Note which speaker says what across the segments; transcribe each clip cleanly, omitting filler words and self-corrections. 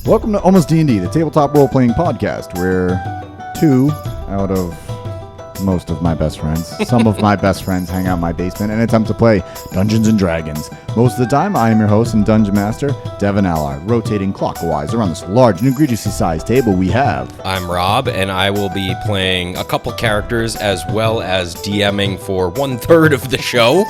Speaker 1: Welcome to Almost D&D, the tabletop role-playing podcast, where two out of most of my best friends, some of my best friends hang out in my basement and attempt to play Dungeons & Dragons. Most of the time, I am your host and Dungeon Master, Devin Ally. Rotating clockwise around this large and egregiously sized table we have.
Speaker 2: I'm Rob, and I will be playing a couple characters as well as DMing for 1/3 of the show.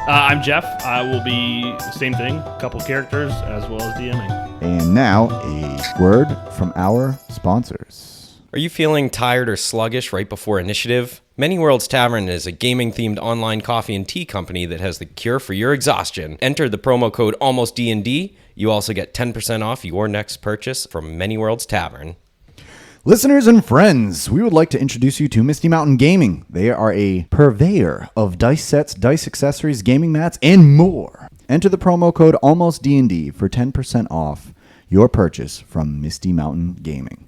Speaker 3: I'm Jeff. I will be same thing, a couple characters as well as DMing.
Speaker 1: And now, a word from our sponsors.
Speaker 2: Are you feeling tired or sluggish right before initiative? Many Worlds Tavern is a gaming-themed online coffee and tea company that has the cure for your exhaustion. Enter the promo code ALMOSTDND. You also get 10% off your next purchase from Many Worlds Tavern.
Speaker 1: Listeners and friends, we would like to introduce you to Misty Mountain Gaming. They are a purveyor of dice sets, dice accessories, gaming mats, and more. Enter the promo code ALMOSTDND for 10% off your purchase from Misty Mountain Gaming.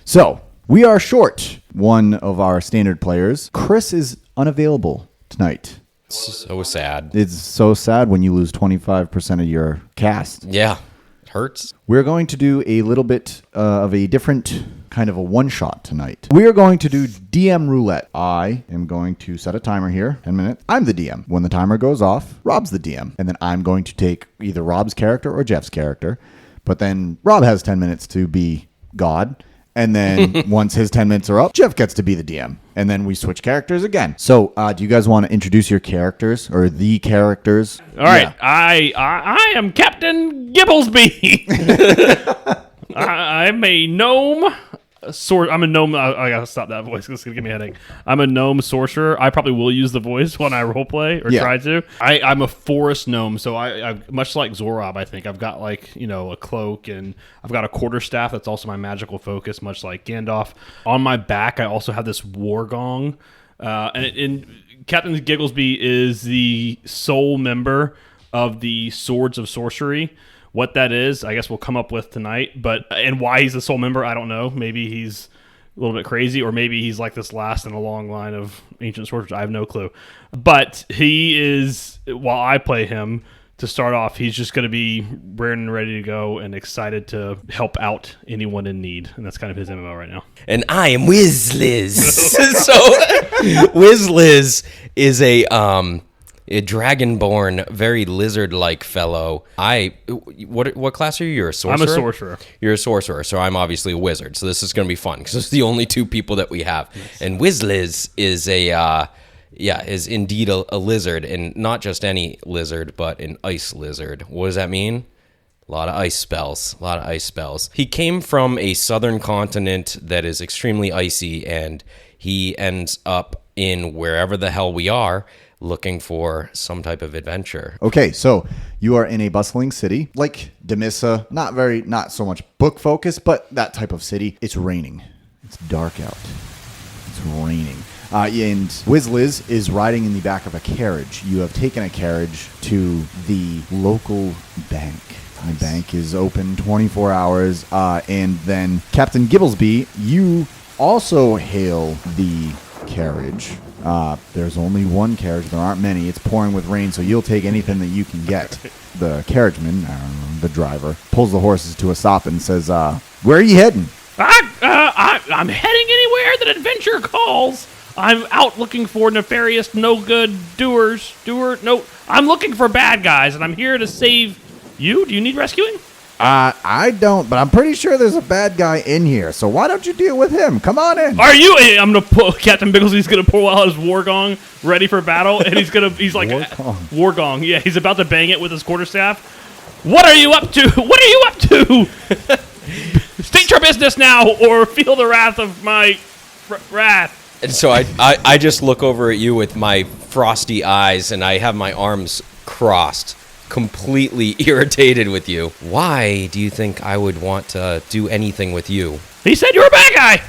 Speaker 1: So, we are short one of our standard players. Kris is unavailable tonight.
Speaker 2: So sad.
Speaker 1: It's so sad when you lose 25% of your cast.
Speaker 2: Yeah, it hurts.
Speaker 1: We're going to do a little bit of a different kind of a one-shot tonight. We are going to do DM Roulette. I am going to set a timer here, 10 minutes. I'm the DM. When the timer goes off, Rob's the DM. And then I'm going to take either Rob's character or Jeff's character. But then Rob has 10 minutes to be God. And then once his 10 minutes are up, Jeff gets to be the DM. And then we switch characters again. So do you guys want to introduce your characters or the characters?
Speaker 3: All right. Yeah. I am Captain Gibblesby. I'm a gnome. I'm a gnome. I gotta stop that voice. It's gonna give me a headache. I'm a gnome sorcerer. I probably will use the voice when I roleplay or try to. I'm a forest gnome, so I much like Zorob. I think I've got a cloak and I've got a quarterstaff. That's also my magical focus, much like Gandalf. On my back, I also have this war gong, and Captain Gigglesby is the sole member of the Swords of Sorcery. What that is, I guess we'll come up with tonight. And why he's the sole member, I don't know. Maybe he's a little bit crazy, or maybe he's like this last in a long line of ancient sorcerers. I have no clue. But he is, while I play him, to start off, he's just going to be ready and ready to go and excited to help out anyone in need. And that's kind of his MMO right now.
Speaker 2: And I am Wizliz. So, Wizliz is a dragonborn, very lizard-like fellow. What class are you? You're a sorcerer?
Speaker 3: I'm a sorcerer.
Speaker 2: You're a sorcerer, so I'm obviously a wizard. So this is going to be fun because it's the only two people that we have. Yes. And Wizliz is indeed a lizard, and not just any lizard, but an ice lizard. What does that mean? A lot of ice spells. He came from a southern continent that is extremely icy, and he ends up in wherever the hell we are, looking for some type of adventure.
Speaker 1: Okay, so you are in a bustling city like Demissa, not so much book focused, but that type of city. It's raining. It's dark out. It's raining. And Wizliz is riding in the back of a carriage. You have taken a carriage to the local bank. The bank is open 24 hours. And then Captain Gibblesby, you also hail the carriage. There's only one carriage. There aren't many. It's pouring with rain, so you'll take anything that you can get. The carriageman, the driver, pulls the horses to a stop and says, where are you heading?
Speaker 3: I'm heading anywhere that adventure calls. I'm out looking for nefarious, no-good doers. No, I'm looking for bad guys, and I'm here to save you. Do you need rescuing?
Speaker 1: I don't, but I'm pretty sure there's a bad guy in here. So why don't you deal with him? Come on in.
Speaker 3: Are you? I'm gonna pull Captain Bigglesby's gonna pull out his war gong, ready for battle, and he's like war gong. Yeah, he's about to bang it with his quarterstaff. What are you up to? State your business now, or feel the wrath of my wrath.
Speaker 2: And so I just look over at you with my frosty eyes, and I have my arms crossed, completely irritated with you. Why do you think I would want to do anything with you?
Speaker 3: He said you're a bad guy.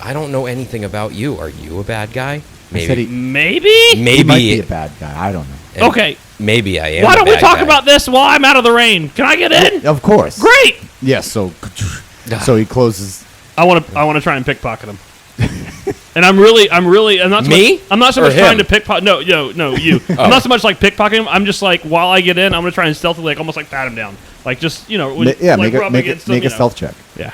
Speaker 2: I don't know anything about you. Are you a bad guy?
Speaker 3: Maybe.
Speaker 1: He might be a bad guy. I don't know.
Speaker 3: Okay.
Speaker 2: Maybe I am.
Speaker 3: Why don't we talk about this while I'm out of the rain? Can I get in?
Speaker 1: Of course.
Speaker 3: Great.
Speaker 1: Yes. So he closes.
Speaker 3: I want to try and pickpocket him. And I'm not so
Speaker 2: Me?
Speaker 3: much, I'm not so
Speaker 2: Or
Speaker 3: much trying
Speaker 2: him?
Speaker 3: to pickpocket. No, you. I'm not so much like pickpocketing him. I'm just like, while I get in, I'm gonna try and stealthily, like almost like pat him down, like just when, like, rub against him,
Speaker 1: make a stealth check.
Speaker 3: Yeah.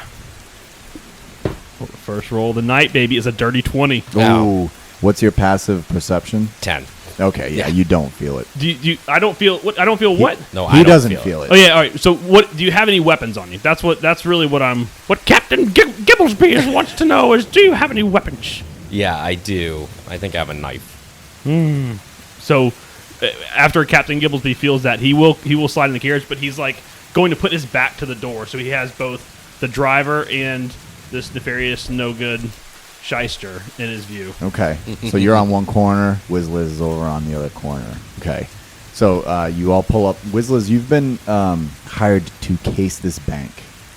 Speaker 3: Well, the first roll of the night, baby, is a dirty 20.
Speaker 1: Ooh, what's your passive perception?
Speaker 2: 10.
Speaker 1: Okay, yeah, you don't feel it.
Speaker 3: Do you? I don't feel what? I don't feel what?
Speaker 2: No,
Speaker 1: He
Speaker 2: I don't
Speaker 1: doesn't feel it.
Speaker 3: Oh yeah, all right. So what? Do you have any weapons on you? That's really what I'm. What Captain Gibblesby wants to know is, do you have any weapons?
Speaker 2: Yeah, I do. I think I have a knife.
Speaker 3: So after Captain Gibblesby feels that, he will slide in the carriage, but he's like going to put his back to the door, so he has both the driver and this nefarious, no good shyster in his view.
Speaker 1: Okay, so you're on one corner. Wizzliz is over on the other corner. Okay, so you all pull up. Wizzliz, you've been hired to case this bank.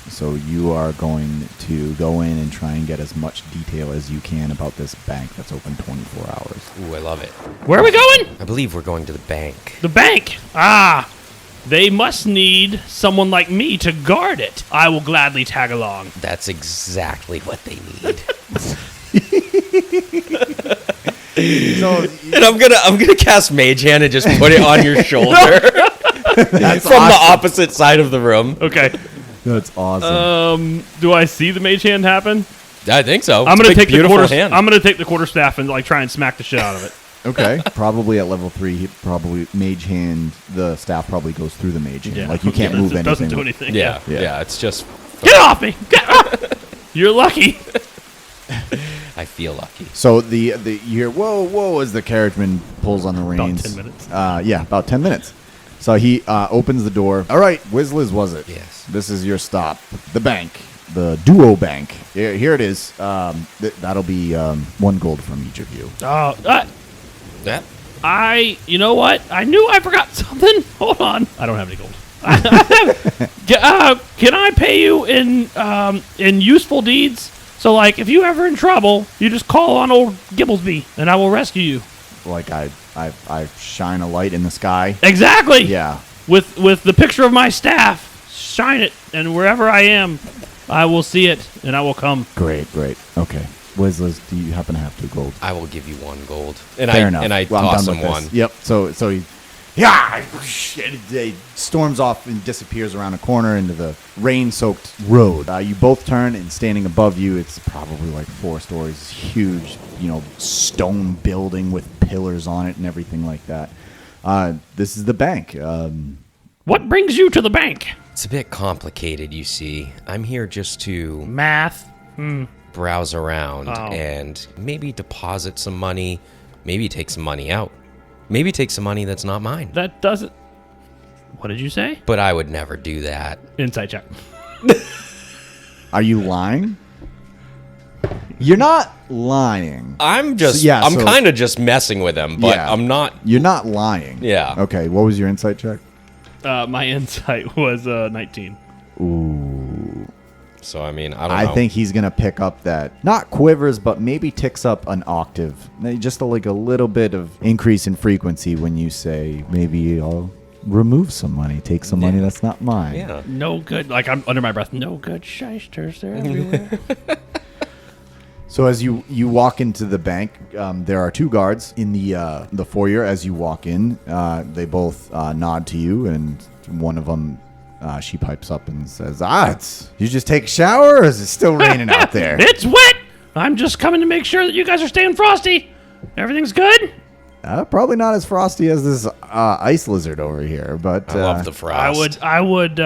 Speaker 1: So you are going to go in and try and get as much detail as you can about this bank that's open 24 hours.
Speaker 2: Ooh, I love it.
Speaker 3: Where are we going?
Speaker 2: I believe we're going to the bank.
Speaker 3: The bank. Ah, they must need someone like me to guard it. I will gladly tag along.
Speaker 2: That's exactly what they need.
Speaker 1: So
Speaker 2: And I'm gonna cast Mage Hand and just put it on your shoulder
Speaker 1: that's
Speaker 2: from the
Speaker 1: awesome.
Speaker 2: opposite side of the room.
Speaker 3: Okay.
Speaker 1: That's awesome.
Speaker 3: Do I see the mage hand happen?
Speaker 2: I think so.
Speaker 3: I'm gonna
Speaker 2: It's a big,
Speaker 3: take the
Speaker 2: beautiful
Speaker 3: quarter.
Speaker 2: hand.
Speaker 3: I'm gonna take the quarterstaff and like try and smack the shit out of it.
Speaker 1: Okay, probably at level 3, he probably mage hand. The staff probably goes through the mage hand. Like you can't move
Speaker 3: It doesn't do
Speaker 1: anything.
Speaker 3: anything.
Speaker 2: yeah,
Speaker 1: Yeah.
Speaker 2: yeah. It's just
Speaker 3: Get off me! Get off! You're lucky.
Speaker 2: I feel lucky.
Speaker 1: So the you hear whoa as the carriageman pulls on the reins.
Speaker 3: 10 minutes.
Speaker 1: Yeah, about 10 minutes. So he opens the door. All right, Wizzliz, was it?
Speaker 2: Yes.
Speaker 1: This is your stop. The bank, the Duo Bank. Here it is. That'll be 1 gold from each of you.
Speaker 2: Yeah.
Speaker 3: You know what? I knew I forgot something. Hold on. I don't have any gold. Can I pay you in useful deeds? So, like, if you ever in trouble, you just call on old Gibblesby, and I will rescue you.
Speaker 1: Like I shine a light in the sky.
Speaker 3: Exactly.
Speaker 1: Yeah.
Speaker 3: With the picture of my staff, shine it, and wherever I am, I will see it, and I will come.
Speaker 1: Great. Okay. Wizzliz, do you happen to have 2 gold?
Speaker 2: I will give you 1 gold. And
Speaker 1: Fair
Speaker 2: I
Speaker 1: enough.
Speaker 2: and I
Speaker 1: Well, I'm
Speaker 2: toss
Speaker 1: done
Speaker 2: him
Speaker 1: with
Speaker 2: 1.
Speaker 1: this. Yep. So he, he storms off and disappears around a corner into the rain-soaked road. You both turn, and standing above you, it's probably like 4 stories, huge, stone building with pillars on it and everything like that. This is the bank.
Speaker 3: What brings you to the bank?
Speaker 2: It's a bit complicated, you see. I'm here just to
Speaker 3: Math.
Speaker 2: browse around
Speaker 3: Oh.
Speaker 2: and maybe deposit some money, maybe take some money out, maybe take some money that's not mine.
Speaker 3: That doesn't... What did you say?
Speaker 2: But I would never do that.
Speaker 3: Insight check.
Speaker 1: Are you lying? You're not lying.
Speaker 2: I'm just,
Speaker 1: So,
Speaker 2: I'm
Speaker 1: so-
Speaker 2: kind of just messing with him, but
Speaker 1: Yeah.
Speaker 2: I'm not.
Speaker 1: You're not lying.
Speaker 2: Yeah.
Speaker 1: Okay. What was your insight check?
Speaker 3: My insight was 19.
Speaker 2: So, I mean, I don't
Speaker 1: I
Speaker 2: know.
Speaker 1: think he's gonna pick up that not quivers, but maybe ticks up an octave, just like a little bit of increase in frequency when you say maybe I'll remove some money, take some money that's not mine.
Speaker 2: Yeah.
Speaker 3: No good. Like, I'm under my breath. No good shysters. They're everywhere.
Speaker 1: So as you walk into the bank, there are 2 guards in the foyer. As you walk in, they both nod to you, and one of them. She pipes up and says, you just take a shower, or is it still raining out there?
Speaker 3: It's wet. I'm just coming to make sure that you guys are staying frosty. Everything's good.
Speaker 1: Probably not as frosty as this ice lizard over here, but...
Speaker 2: I love the frost.
Speaker 3: I would,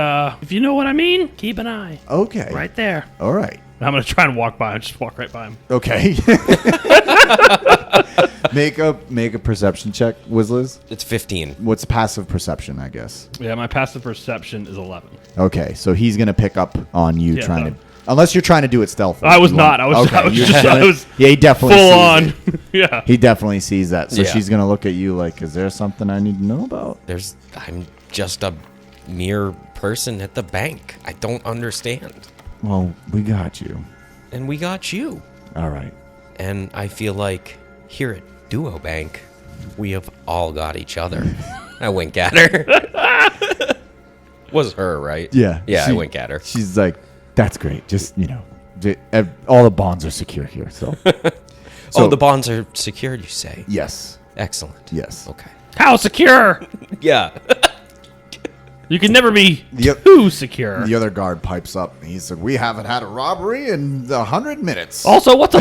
Speaker 3: if you know what I mean, keep an eye.
Speaker 1: Okay.
Speaker 3: Right there.
Speaker 1: All right.
Speaker 3: I'm going to try and walk by him. Just walk right by him.
Speaker 1: Okay. Make a perception check, Wizzliz.
Speaker 2: It's 15.
Speaker 1: What's passive perception, I guess?
Speaker 3: Yeah, my passive perception is 11.
Speaker 1: Okay, so he's going to pick up on you
Speaker 3: Yeah,
Speaker 1: trying
Speaker 3: no.
Speaker 1: to... Unless you're trying to do it stealthily.
Speaker 3: I was
Speaker 1: You
Speaker 3: not.
Speaker 1: won't-
Speaker 3: I was
Speaker 1: you're
Speaker 3: just-
Speaker 1: doing
Speaker 3: I
Speaker 1: it.
Speaker 3: was
Speaker 1: Yeah, he definitely
Speaker 3: Full
Speaker 1: sees
Speaker 3: on.
Speaker 1: it.
Speaker 3: Yeah.
Speaker 1: He definitely sees that. So
Speaker 2: Yeah.
Speaker 1: she's going to look at you like, is there something I need to know about?
Speaker 2: I'm just a mere person at the bank. I don't understand.
Speaker 1: Well, we got you.
Speaker 2: And we got you.
Speaker 1: All right.
Speaker 2: And I feel like here at Duo Bank, we have all got each other. I wink at her. Was her, right?
Speaker 1: Yeah.
Speaker 2: Yeah, I
Speaker 1: She-
Speaker 2: wink at her.
Speaker 1: She's like, that's great. Just All the bonds are secure here. So,
Speaker 2: Oh, the bonds are secured, you say?
Speaker 1: yes,
Speaker 2: Excellent.
Speaker 1: yes.
Speaker 2: Okay.
Speaker 3: How secure?
Speaker 2: Yeah.
Speaker 3: You can never be
Speaker 1: The-
Speaker 3: too secure.
Speaker 1: The other guard pipes up. And he said, "We haven't had a robbery in 100 minutes."
Speaker 3: Also, what's a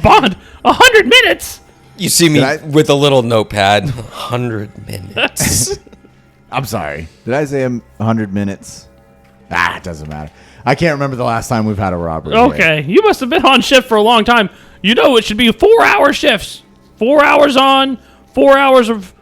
Speaker 3: bond? 100 minutes.
Speaker 2: You see me
Speaker 1: Did I-
Speaker 2: with a little notepad. 100 minutes.
Speaker 1: I'm sorry. Did I say 100 minutes? It doesn't matter. I can't remember the last time we've had a robbery.
Speaker 3: Okay, you must have been on shift for a long time. You know it should be 4-hour shifts. 4 hours on, 4 hours of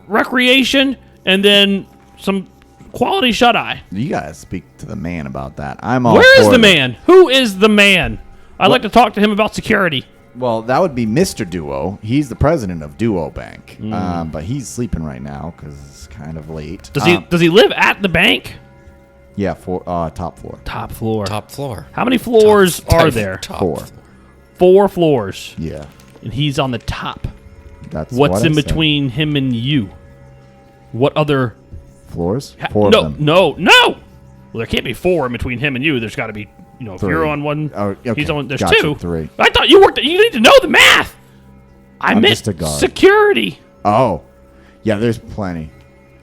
Speaker 3: recreation, and then some quality shut eye.
Speaker 1: You guys speak to the man about that. I'm all.
Speaker 3: Where is
Speaker 1: for
Speaker 3: the
Speaker 1: it.
Speaker 3: man? Who is the man? I'd like to talk to him about security.
Speaker 1: Well, that would be Mr. Duo. He's the president of Duo Bank, but he's sleeping right now because it's kind of late.
Speaker 3: Does he live at the bank?
Speaker 1: Yeah, top floor.
Speaker 3: Top floor.
Speaker 2: Top floor.
Speaker 3: How many floors are there?
Speaker 2: Top
Speaker 1: 4.
Speaker 2: floor.
Speaker 3: 4 floors,
Speaker 1: Yeah,
Speaker 3: and he's on the top.
Speaker 1: that's
Speaker 3: What's
Speaker 1: what I
Speaker 3: in
Speaker 1: said.
Speaker 3: between him and you? What other?
Speaker 1: floors? 4
Speaker 3: no,
Speaker 1: of them.
Speaker 3: no. Well, there can't be 4 in between him and you. There's got to be. If
Speaker 1: 3.
Speaker 3: you're on one,
Speaker 1: Oh, okay.
Speaker 3: he's on. There's
Speaker 1: Gotcha,
Speaker 3: 2.
Speaker 1: 3.
Speaker 3: I thought you worked. You need to know the math. I meant
Speaker 1: just a guard.
Speaker 3: security.
Speaker 1: Oh, yeah. There's plenty.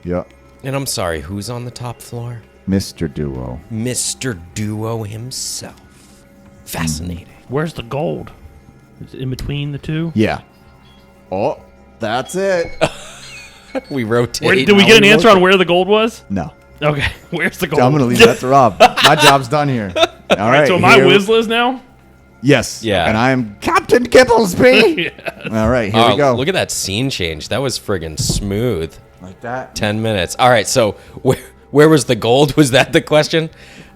Speaker 1: Yeah,
Speaker 2: And I'm sorry, who's on the top floor?
Speaker 1: Mr. Duo.
Speaker 2: Mr. Duo himself. Fascinating.
Speaker 3: Where's the gold? Is it in between the 2?
Speaker 1: Yeah. Oh, that's it.
Speaker 2: We rotate.
Speaker 3: Did we get an answer on where the gold was?
Speaker 1: No,
Speaker 3: Okay, where's the gold?
Speaker 1: I'm gonna leave that to Rob. My job's done here. All right.
Speaker 3: So am I
Speaker 1: here-
Speaker 3: Wizliz now?
Speaker 1: Yes.
Speaker 2: Yeah.
Speaker 1: And I'm Captain Kibblesby. All right. Here we go.
Speaker 2: Look at that scene change. That was friggin' smooth.
Speaker 1: Like that.
Speaker 2: 10 minutes. All right, so where was the gold? Was that the question?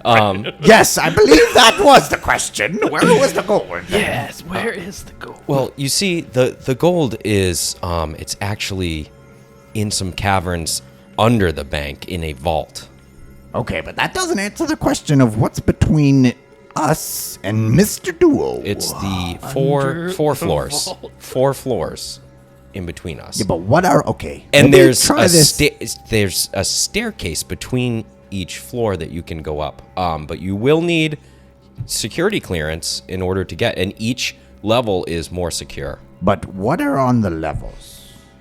Speaker 1: Yes, I believe that was the question. Where was the gold?
Speaker 3: Yes. Where is the gold?
Speaker 2: Well, you see, the gold is it's actually in some caverns under the bank in a vault.
Speaker 1: Okay, but that doesn't answer the question of what's between us and Mr. Duo.
Speaker 2: It's the
Speaker 3: Under
Speaker 2: four
Speaker 3: the
Speaker 2: floors.
Speaker 3: vault.
Speaker 2: 4 floors in between us.
Speaker 1: Yeah, but what are okay?
Speaker 2: And
Speaker 1: let me
Speaker 2: there's
Speaker 1: try
Speaker 2: a
Speaker 1: this.
Speaker 2: there's a staircase between each floor that you can go up. But you will need security clearance in order to get, and each level is more secure.
Speaker 1: But what are on the levels?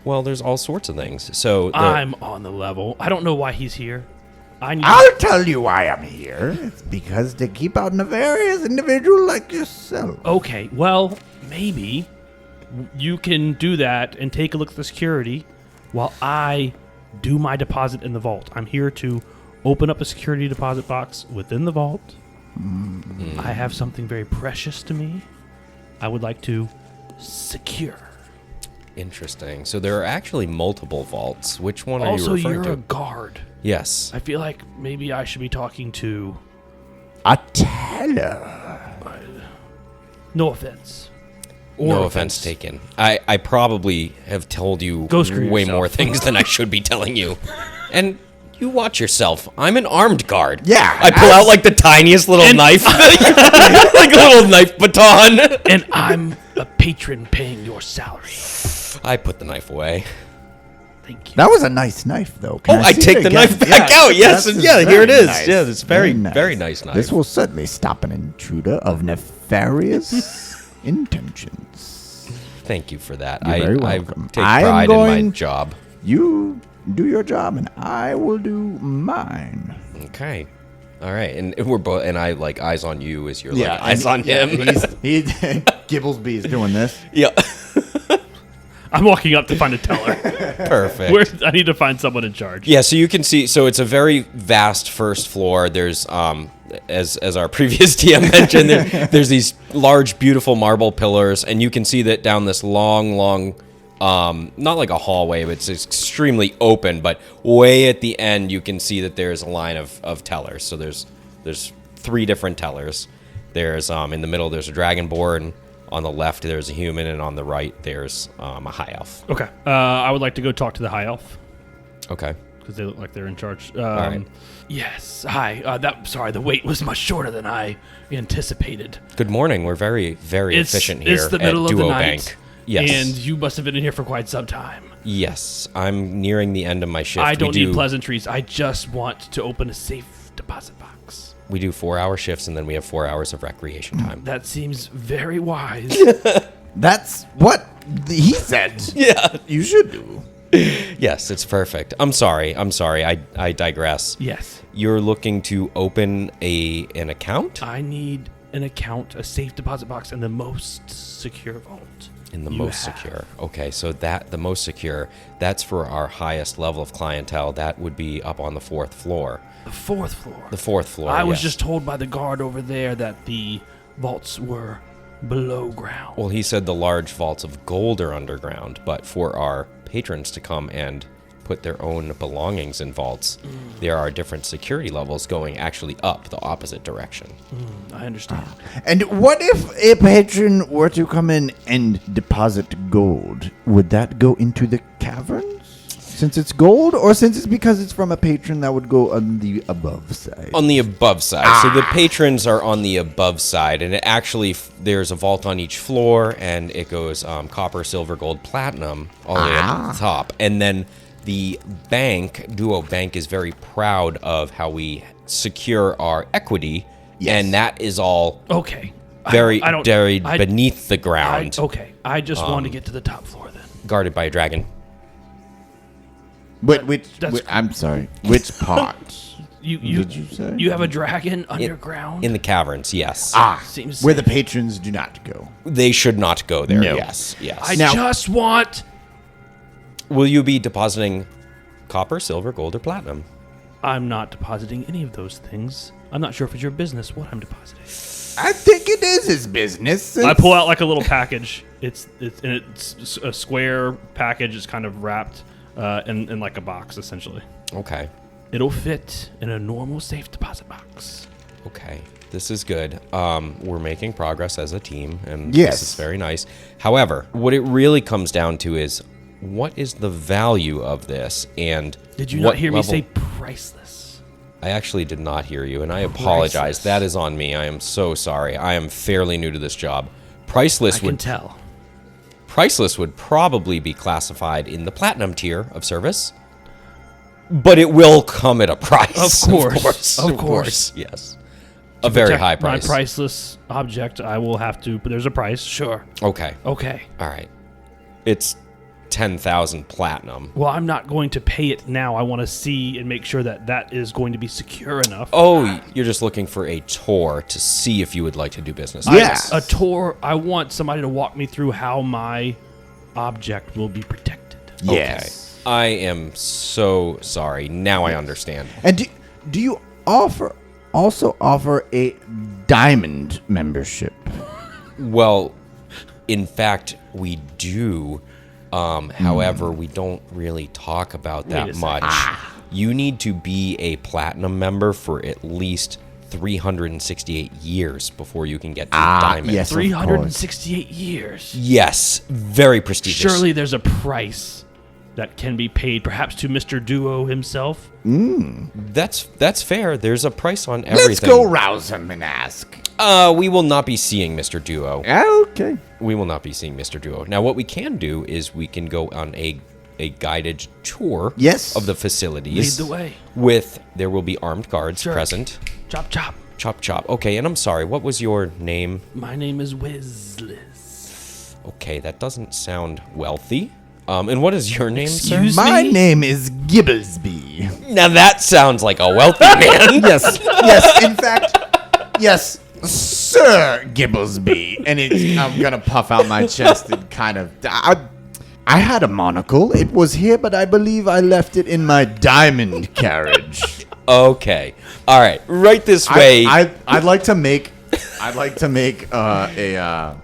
Speaker 2: Well, there's all sorts of things. So
Speaker 3: I'm on the level. I don't know why he's here. I need.
Speaker 1: I'll tell you why I'm here. It's because to keep out nefarious individual like yourself.
Speaker 3: Okay, well, maybe you can do that and take a look at the security while I do my deposit in the vault. I'm here to open up a security deposit box within the vault. I have something very precious to me. I would like to secure.
Speaker 2: Interesting. So there are actually multiple vaults. Which one are you
Speaker 3: Also,
Speaker 2: referring
Speaker 3: you're
Speaker 2: to?
Speaker 3: a guard.
Speaker 2: Yes.
Speaker 3: I feel like maybe I should be talking to.
Speaker 1: A teller.
Speaker 3: No offense.
Speaker 2: No offense taken. I probably have told you
Speaker 3: Go screw
Speaker 2: way
Speaker 3: yourself.
Speaker 2: more things than I should be telling you. And you watch yourself. I'm an armed guard.
Speaker 1: Yeah,
Speaker 2: I pull out like the tiniest little knife. Like a little knife baton.
Speaker 3: And I'm a patron paying your salary.
Speaker 2: I put the knife away.
Speaker 3: Thank you.
Speaker 1: That was a nice knife, though.
Speaker 2: Oh, I
Speaker 1: see
Speaker 2: take
Speaker 1: it
Speaker 2: the
Speaker 1: again?
Speaker 2: knife back out. Yes,
Speaker 1: that's
Speaker 2: and yeah,
Speaker 1: very
Speaker 2: here it is.
Speaker 1: nice.
Speaker 2: Yeah, it's very nice knife.
Speaker 1: This will certainly stop an intruder of nefarious intentions.
Speaker 2: Thank you for that.
Speaker 1: You're very
Speaker 2: I
Speaker 1: welcome.
Speaker 2: take
Speaker 1: I am
Speaker 2: pride in my
Speaker 1: going-
Speaker 2: job.
Speaker 1: You do your job, and I will do mine.
Speaker 2: Okay. All right, and we're both, and I like eyes on you as you're like eyes on him.
Speaker 1: Gibblesby's doing this.
Speaker 2: Yeah,
Speaker 3: I'm walking up to find a teller.
Speaker 2: perfect.
Speaker 3: I need to find someone in charge.
Speaker 2: Yeah, so you can see. So it's a very vast first floor. There's as our previous DM mentioned, there's these large, beautiful marble pillars, and you can see that down this long. Not like a hallway, but it's extremely open. But way at the end, you can see that there's a line of tellers. So there's 3 different tellers. There's in the middle there's a dragonborn. On the left there's a human, and on the right there's a high elf.
Speaker 3: Okay. I would like to go talk to the high elf
Speaker 2: Okay.
Speaker 3: because they look like they're in charge.
Speaker 2: right.
Speaker 3: Yes. Hi. Sorry. The wait was much shorter than I anticipated.
Speaker 2: Good morning. We're very efficient here
Speaker 3: It's the
Speaker 2: at
Speaker 3: middle of the
Speaker 2: Duo
Speaker 3: night.
Speaker 2: Bank. Yes.
Speaker 3: And you must have been in here for quite some time.
Speaker 2: Yes, I'm nearing the end of my shift.
Speaker 3: I don't
Speaker 2: We
Speaker 3: need pleasantries. I just want to open a safe deposit box.
Speaker 2: We do 4-hour shifts, and then we have 4 hours of recreation time.
Speaker 3: That seems very wise.
Speaker 1: That's what he said.
Speaker 2: Yeah.
Speaker 1: You should do.
Speaker 2: Yes, it's perfect. I'm sorry. I digress.
Speaker 3: Yes.
Speaker 2: You're looking to open an account?
Speaker 3: I need an account, a safe deposit box, in the most secure vault.
Speaker 2: In the most secure. Okay, so the most secure, that's for our highest level of clientele. That would be up on the 4th floor.
Speaker 3: The 4th floor.
Speaker 2: The 4th floor,
Speaker 3: I was
Speaker 2: yes.
Speaker 3: just told by the guard over there that the vaults were below ground.
Speaker 2: Well, he said the large vaults of gold are underground, but for our patrons to come and put their own belongings in vaults, there are different security levels going actually up the opposite direction.
Speaker 3: I understand.
Speaker 1: And what if a patron were to come in and deposit gold? Would that go into the caverns? Since it's gold, or since it's because it's from a patron that would go on the above side?
Speaker 2: On the above side. So the patrons are on the above side, and it actually, there's a vault on each floor, and it goes copper, silver, gold, platinum, all the way up to the top. And then the bank, Duo Bank, is very proud of how we secure our equity, and that is all
Speaker 3: Okay.
Speaker 2: very
Speaker 3: I don't-
Speaker 2: buried
Speaker 3: I-
Speaker 2: beneath the ground,
Speaker 3: Okay. I just want to get to the top floor then.
Speaker 2: guarded by a dragon.
Speaker 1: But I'm sorry. Which part? Did you say?
Speaker 3: You have a dragon underground?
Speaker 2: In the caverns, yes.
Speaker 3: Seems
Speaker 1: Where
Speaker 3: safe.
Speaker 1: the patrons do not go.
Speaker 2: They should not go there,
Speaker 1: No.
Speaker 2: yes.
Speaker 3: I
Speaker 1: Now-
Speaker 3: just want...
Speaker 2: Will you be depositing copper, silver, gold, or platinum?
Speaker 3: I'm not depositing any of those things. I'm not sure if it's your business what I'm depositing.
Speaker 1: I think it is his business.
Speaker 3: I pull out like a little package. It's a square package. It's kind of wrapped in like a box, essentially.
Speaker 2: Okay.
Speaker 3: It'll fit in a normal safe deposit box.
Speaker 2: Okay. This is good. We're making progress as a team, and
Speaker 1: Yes.
Speaker 2: this is very nice. However, what it really comes down to is, what is the value of this, and
Speaker 3: Did you
Speaker 2: what
Speaker 3: not hear me
Speaker 2: level-
Speaker 3: say priceless?
Speaker 2: I actually did not hear you, and I apologize.
Speaker 3: Priceless.
Speaker 2: That is on me. I am so sorry. I am fairly new to this job. Priceless
Speaker 3: I can
Speaker 2: would
Speaker 3: tell.
Speaker 2: Priceless would probably be classified in the platinum tier of service, but it will come at a price.
Speaker 3: Of course.
Speaker 2: Of course. Yes. A very
Speaker 3: Protect
Speaker 2: high price.
Speaker 3: My priceless object, I will have to, but there's a price. Sure.
Speaker 2: Okay.
Speaker 3: Okay.
Speaker 2: All right. It's 10,000 platinum.
Speaker 3: Well, I'm not going to pay it now. I want to see and make sure that that is going to be secure enough.
Speaker 2: Oh, you're just looking for a tour to see if you would like to do business.
Speaker 1: Yes.
Speaker 3: A tour. I want somebody to walk me through how my object will be protected.
Speaker 1: Yes.
Speaker 2: Okay. I am so sorry. Now I understand.
Speaker 1: And do you also offer a diamond membership?
Speaker 2: Well, in fact, we do. However, we don't really talk about
Speaker 3: Wait a
Speaker 2: that
Speaker 3: second.
Speaker 2: much. You need to be a platinum member for at least 368 years before you can get to diamond.
Speaker 1: yes. Of
Speaker 3: 368 years.
Speaker 2: Yes, very prestigious.
Speaker 3: Surely there's a price that can be paid, perhaps to Mr. Duo himself.
Speaker 2: That's fair. There's a price on everything.
Speaker 1: Let's go rouse him and ask.
Speaker 2: We will not be seeing Mr. Duo.
Speaker 1: Okay.
Speaker 2: We will not be seeing Mr. Duo. Now, what we can do is we can go on a guided tour
Speaker 1: Yes.
Speaker 2: of the
Speaker 3: Lead
Speaker 2: facilities.
Speaker 3: the way.
Speaker 2: There will be armed guards
Speaker 3: Sure.
Speaker 2: present.
Speaker 3: Chop, chop.
Speaker 2: Chop, chop. Okay, and I'm sorry. What was your name?
Speaker 3: My name is Wizliz.
Speaker 2: Okay, that doesn't sound wealthy. And what is your name, sir?
Speaker 3: Excuse
Speaker 1: My
Speaker 3: me?
Speaker 1: name is Gibblesby.
Speaker 2: Now that sounds like a wealthy man.
Speaker 1: Yes. Yes. In fact, yes, Sir Gibblesby. And I'm gonna puff out my chest and kind of. I had a monocle. It was here, but I believe I left it in my diamond carriage.
Speaker 2: Okay. All right. Right this way.
Speaker 1: I'd like to make a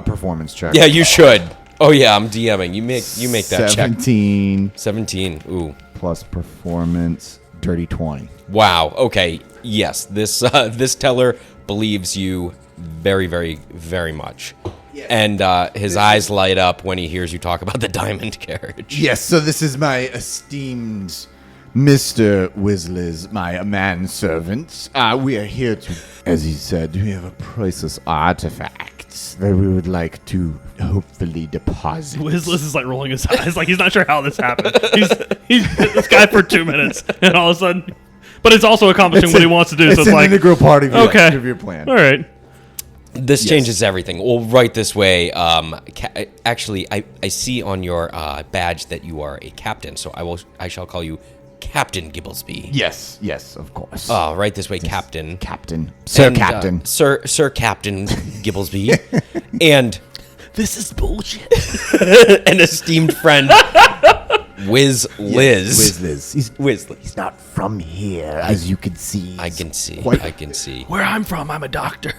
Speaker 1: performance check.
Speaker 2: Yeah, you should. Oh yeah, I'm DMing. You make that check.
Speaker 1: 17
Speaker 2: 17. Ooh.
Speaker 1: plus performance, dirty 20.
Speaker 2: Wow. Okay. Yes. This teller believes you very, very, very much. Yeah. And his eyes light up when he hears you talk about the diamond carriage.
Speaker 1: Yes, so this is my esteemed Mr. Wizliz, my manservant. We are here to, as he said, we have a priceless artifact that we would like to hopefully deposit.
Speaker 3: Wizliz is like rolling his eyes, like he's not sure how this happened. He's hit this guy for 2 minutes, and all of a sudden, But it's also accomplishing what he wants to do. So it's
Speaker 1: an
Speaker 3: like
Speaker 1: integral part of your,
Speaker 3: okay,
Speaker 1: of your plan.
Speaker 3: All right.
Speaker 2: This changes everything. Well, right this way. Actually, I see on your badge that you are a captain, so I shall call you Captain Gibblesby.
Speaker 1: Yes, of course.
Speaker 2: Right this way, Captain.
Speaker 1: Captain. Sir Captain.
Speaker 2: Sir Captain Gibblesby. And
Speaker 3: This is bullshit.
Speaker 2: an esteemed friend, Wiz Liz.
Speaker 1: Wiz Liz. He's not from here, as you can see.
Speaker 2: I can see. I can see.
Speaker 3: Where I'm from, I'm a doctor.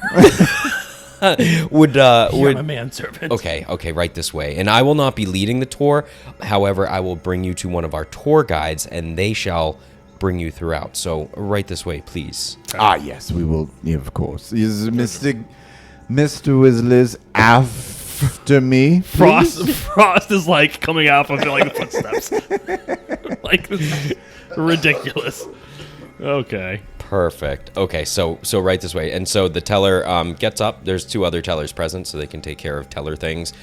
Speaker 2: Would
Speaker 3: I'm a manservant.
Speaker 2: Okay, right this way. And I will not be leading the tour. However, I will bring you to one of our tour guides, and they shall bring you throughout. So right this way, please.
Speaker 1: Yes, we will. Yeah, of course. Is Mr. Wiz Liz after me?
Speaker 3: Frost is like coming out from like the footsteps. Like this is ridiculous. Okay.
Speaker 2: Perfect. Okay, so right this way. And so the teller gets up. There's 2 other tellers present, so they can take care of teller things.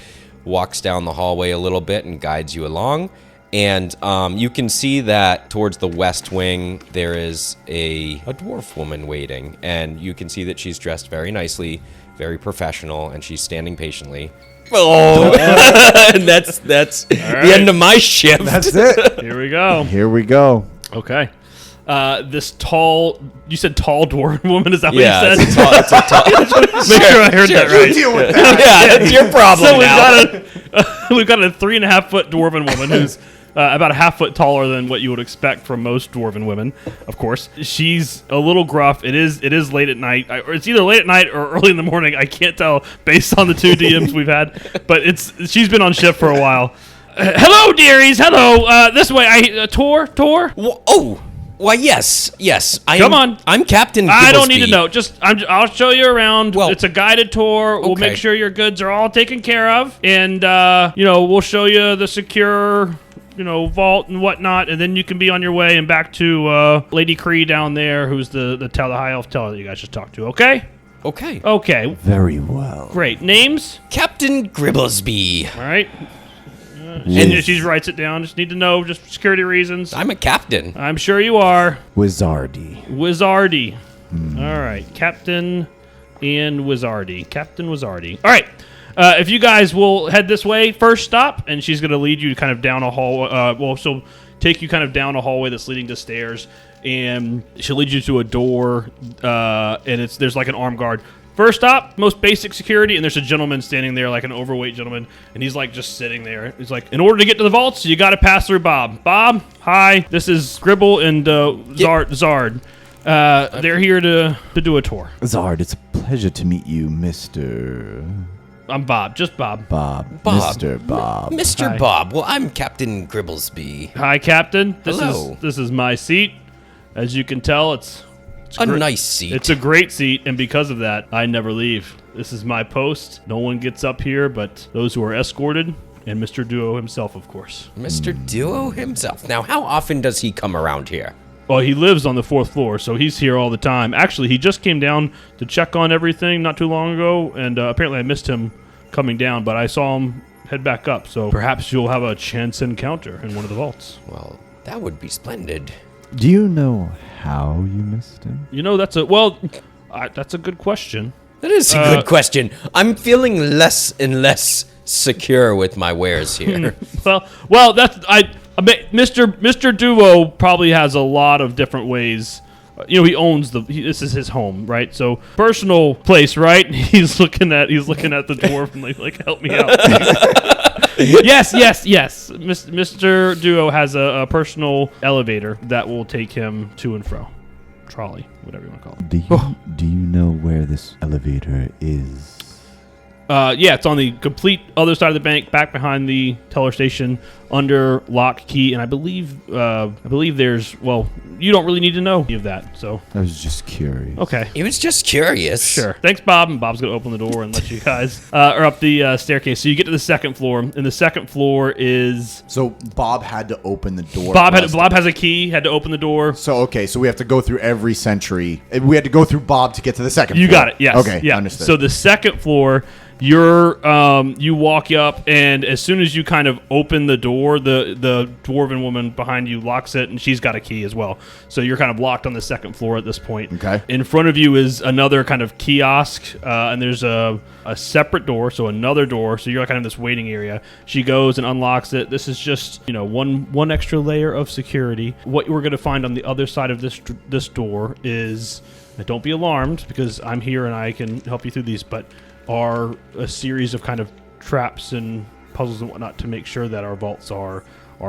Speaker 2: Walks down the hallway a little bit and guides you along. And you can see that towards the west wing, there is a dwarf woman waiting. And you can see that she's dressed very nicely, very professional, and she's standing patiently. Oh, and that's the end of my shift.
Speaker 1: That's it.
Speaker 3: Here we go.
Speaker 1: Here we go.
Speaker 3: Okay. This tall, you said tall dwarven woman, is that what
Speaker 2: Yeah,
Speaker 3: you said?
Speaker 2: it's a tall.
Speaker 3: Make sure I heard that right.
Speaker 1: Deal with that.
Speaker 2: Yeah, that's your problem
Speaker 3: So
Speaker 2: now.
Speaker 3: we've got a 3.5 foot dwarven woman who's about a half foot taller than what you would expect from most dwarven women. Of course, she's a little gruff. It is late at night, or it's either late at night or early in the morning. I can't tell based on the 2 DMs we've had, but she's been on shift for a while. Hello, dearies. Hello. This way. Tour.
Speaker 2: Oh. Why, yes.
Speaker 3: Come on.
Speaker 2: I'm Captain Gibblesby.
Speaker 3: I don't need to know. I'll show you around.
Speaker 2: Well,
Speaker 3: it's a guided tour. We'll
Speaker 2: okay.
Speaker 3: make sure your goods are all taken care of, and we'll show you the secure, vault and whatnot, and then you can be on your way and back to Lady Cree down there, who's the high elf teller that you guys just talked to. Okay.
Speaker 2: Okay.
Speaker 1: Very well.
Speaker 3: Great. Names.
Speaker 2: Captain Gibblesby.
Speaker 3: All right. And she writes it down. Just need to know, just for security reasons.
Speaker 2: I'm a captain.
Speaker 3: I'm sure you are.
Speaker 1: Wizardy.
Speaker 3: All right. Captain and Wizardy. Captain Wizardy. All right. If you guys will head this way, first stop, and she's going to lead you kind of down a hall. She'll take you kind of down a hallway that's leading to stairs, and she'll lead you to a door, and there's like an armed guard. First stop, most basic security, and there's a gentleman standing there, like an overweight gentleman, and he's like just sitting there. He's like, in order to get to the vaults, you got to pass through Bob. Bob, hi, this is Gribble and Zard. They're here to do a tour.
Speaker 1: Zard, it's a pleasure to meet you, Mr.
Speaker 3: I'm Bob, just Bob.
Speaker 1: Mr. Bob.
Speaker 2: Mr.
Speaker 3: Hi.
Speaker 2: Bob. Well, I'm Captain Gibblesby.
Speaker 3: Hi, Captain.
Speaker 2: Hello.
Speaker 3: This is my seat. As you can tell, it's
Speaker 2: a nice seat.
Speaker 3: It's a great seat, and because of that, I never leave. This is my post. No one gets up here but those who are escorted, and Mr. Duo himself, of course.
Speaker 2: Mr. Duo himself. Now, how often does he come around here?
Speaker 3: Well, he lives on the 4th floor, so he's here all the time. Actually, he just came down to check on everything not too long ago, and apparently I missed him coming down, but I saw him head back up, so perhaps you'll have a chance encounter in one of the vaults.
Speaker 2: Well, that would be splendid.
Speaker 1: Do you know how you missed him?
Speaker 3: That's a good question.
Speaker 2: That is a good question. I'm feeling less and less secure with my wares here.
Speaker 3: Well, Mr. Duo probably has a lot of different ways. He owns this is his home, right? So personal place, right? He's looking at the dwarf and like help me out. Yes. Mr. Duo has a personal elevator that will take him to and fro. Trolley, whatever you want to call it.
Speaker 1: Do you know where this elevator is?
Speaker 3: It's on the complete other side of the bank, back behind the teller station, under lock, key, and I believe there's, you don't really need to know any of that, so.
Speaker 1: I was just curious.
Speaker 3: Okay.
Speaker 2: He was just curious.
Speaker 3: Sure. Thanks, Bob, and Bob's going to open the door and let you guys, or up the staircase. So you get to the 2nd floor, and the 2nd floor is...
Speaker 1: So Bob had to open the door.
Speaker 3: Bob has a key, had to open the door.
Speaker 1: So we have to go through every sentry. We had to go through Bob to get to the 2nd floor.
Speaker 3: You got it, yes.
Speaker 1: Okay,
Speaker 3: yeah.
Speaker 1: understood.
Speaker 3: So the 2nd floor You walk up, and as soon as you kind of open the door, the dwarven woman behind you locks it, and she's got a key as well. So you're kind of locked on the second floor at this point.
Speaker 1: Okay.
Speaker 3: In front of you is another kind of kiosk, and there's a separate door, so another door. So you're kind of in this waiting area. She goes and unlocks it. This is just one extra layer of security. What we're going to find on the other side of this door is, don't be alarmed because I'm here and I can help you through these, but are a series of kind of traps and puzzles and whatnot to make sure that our vaults are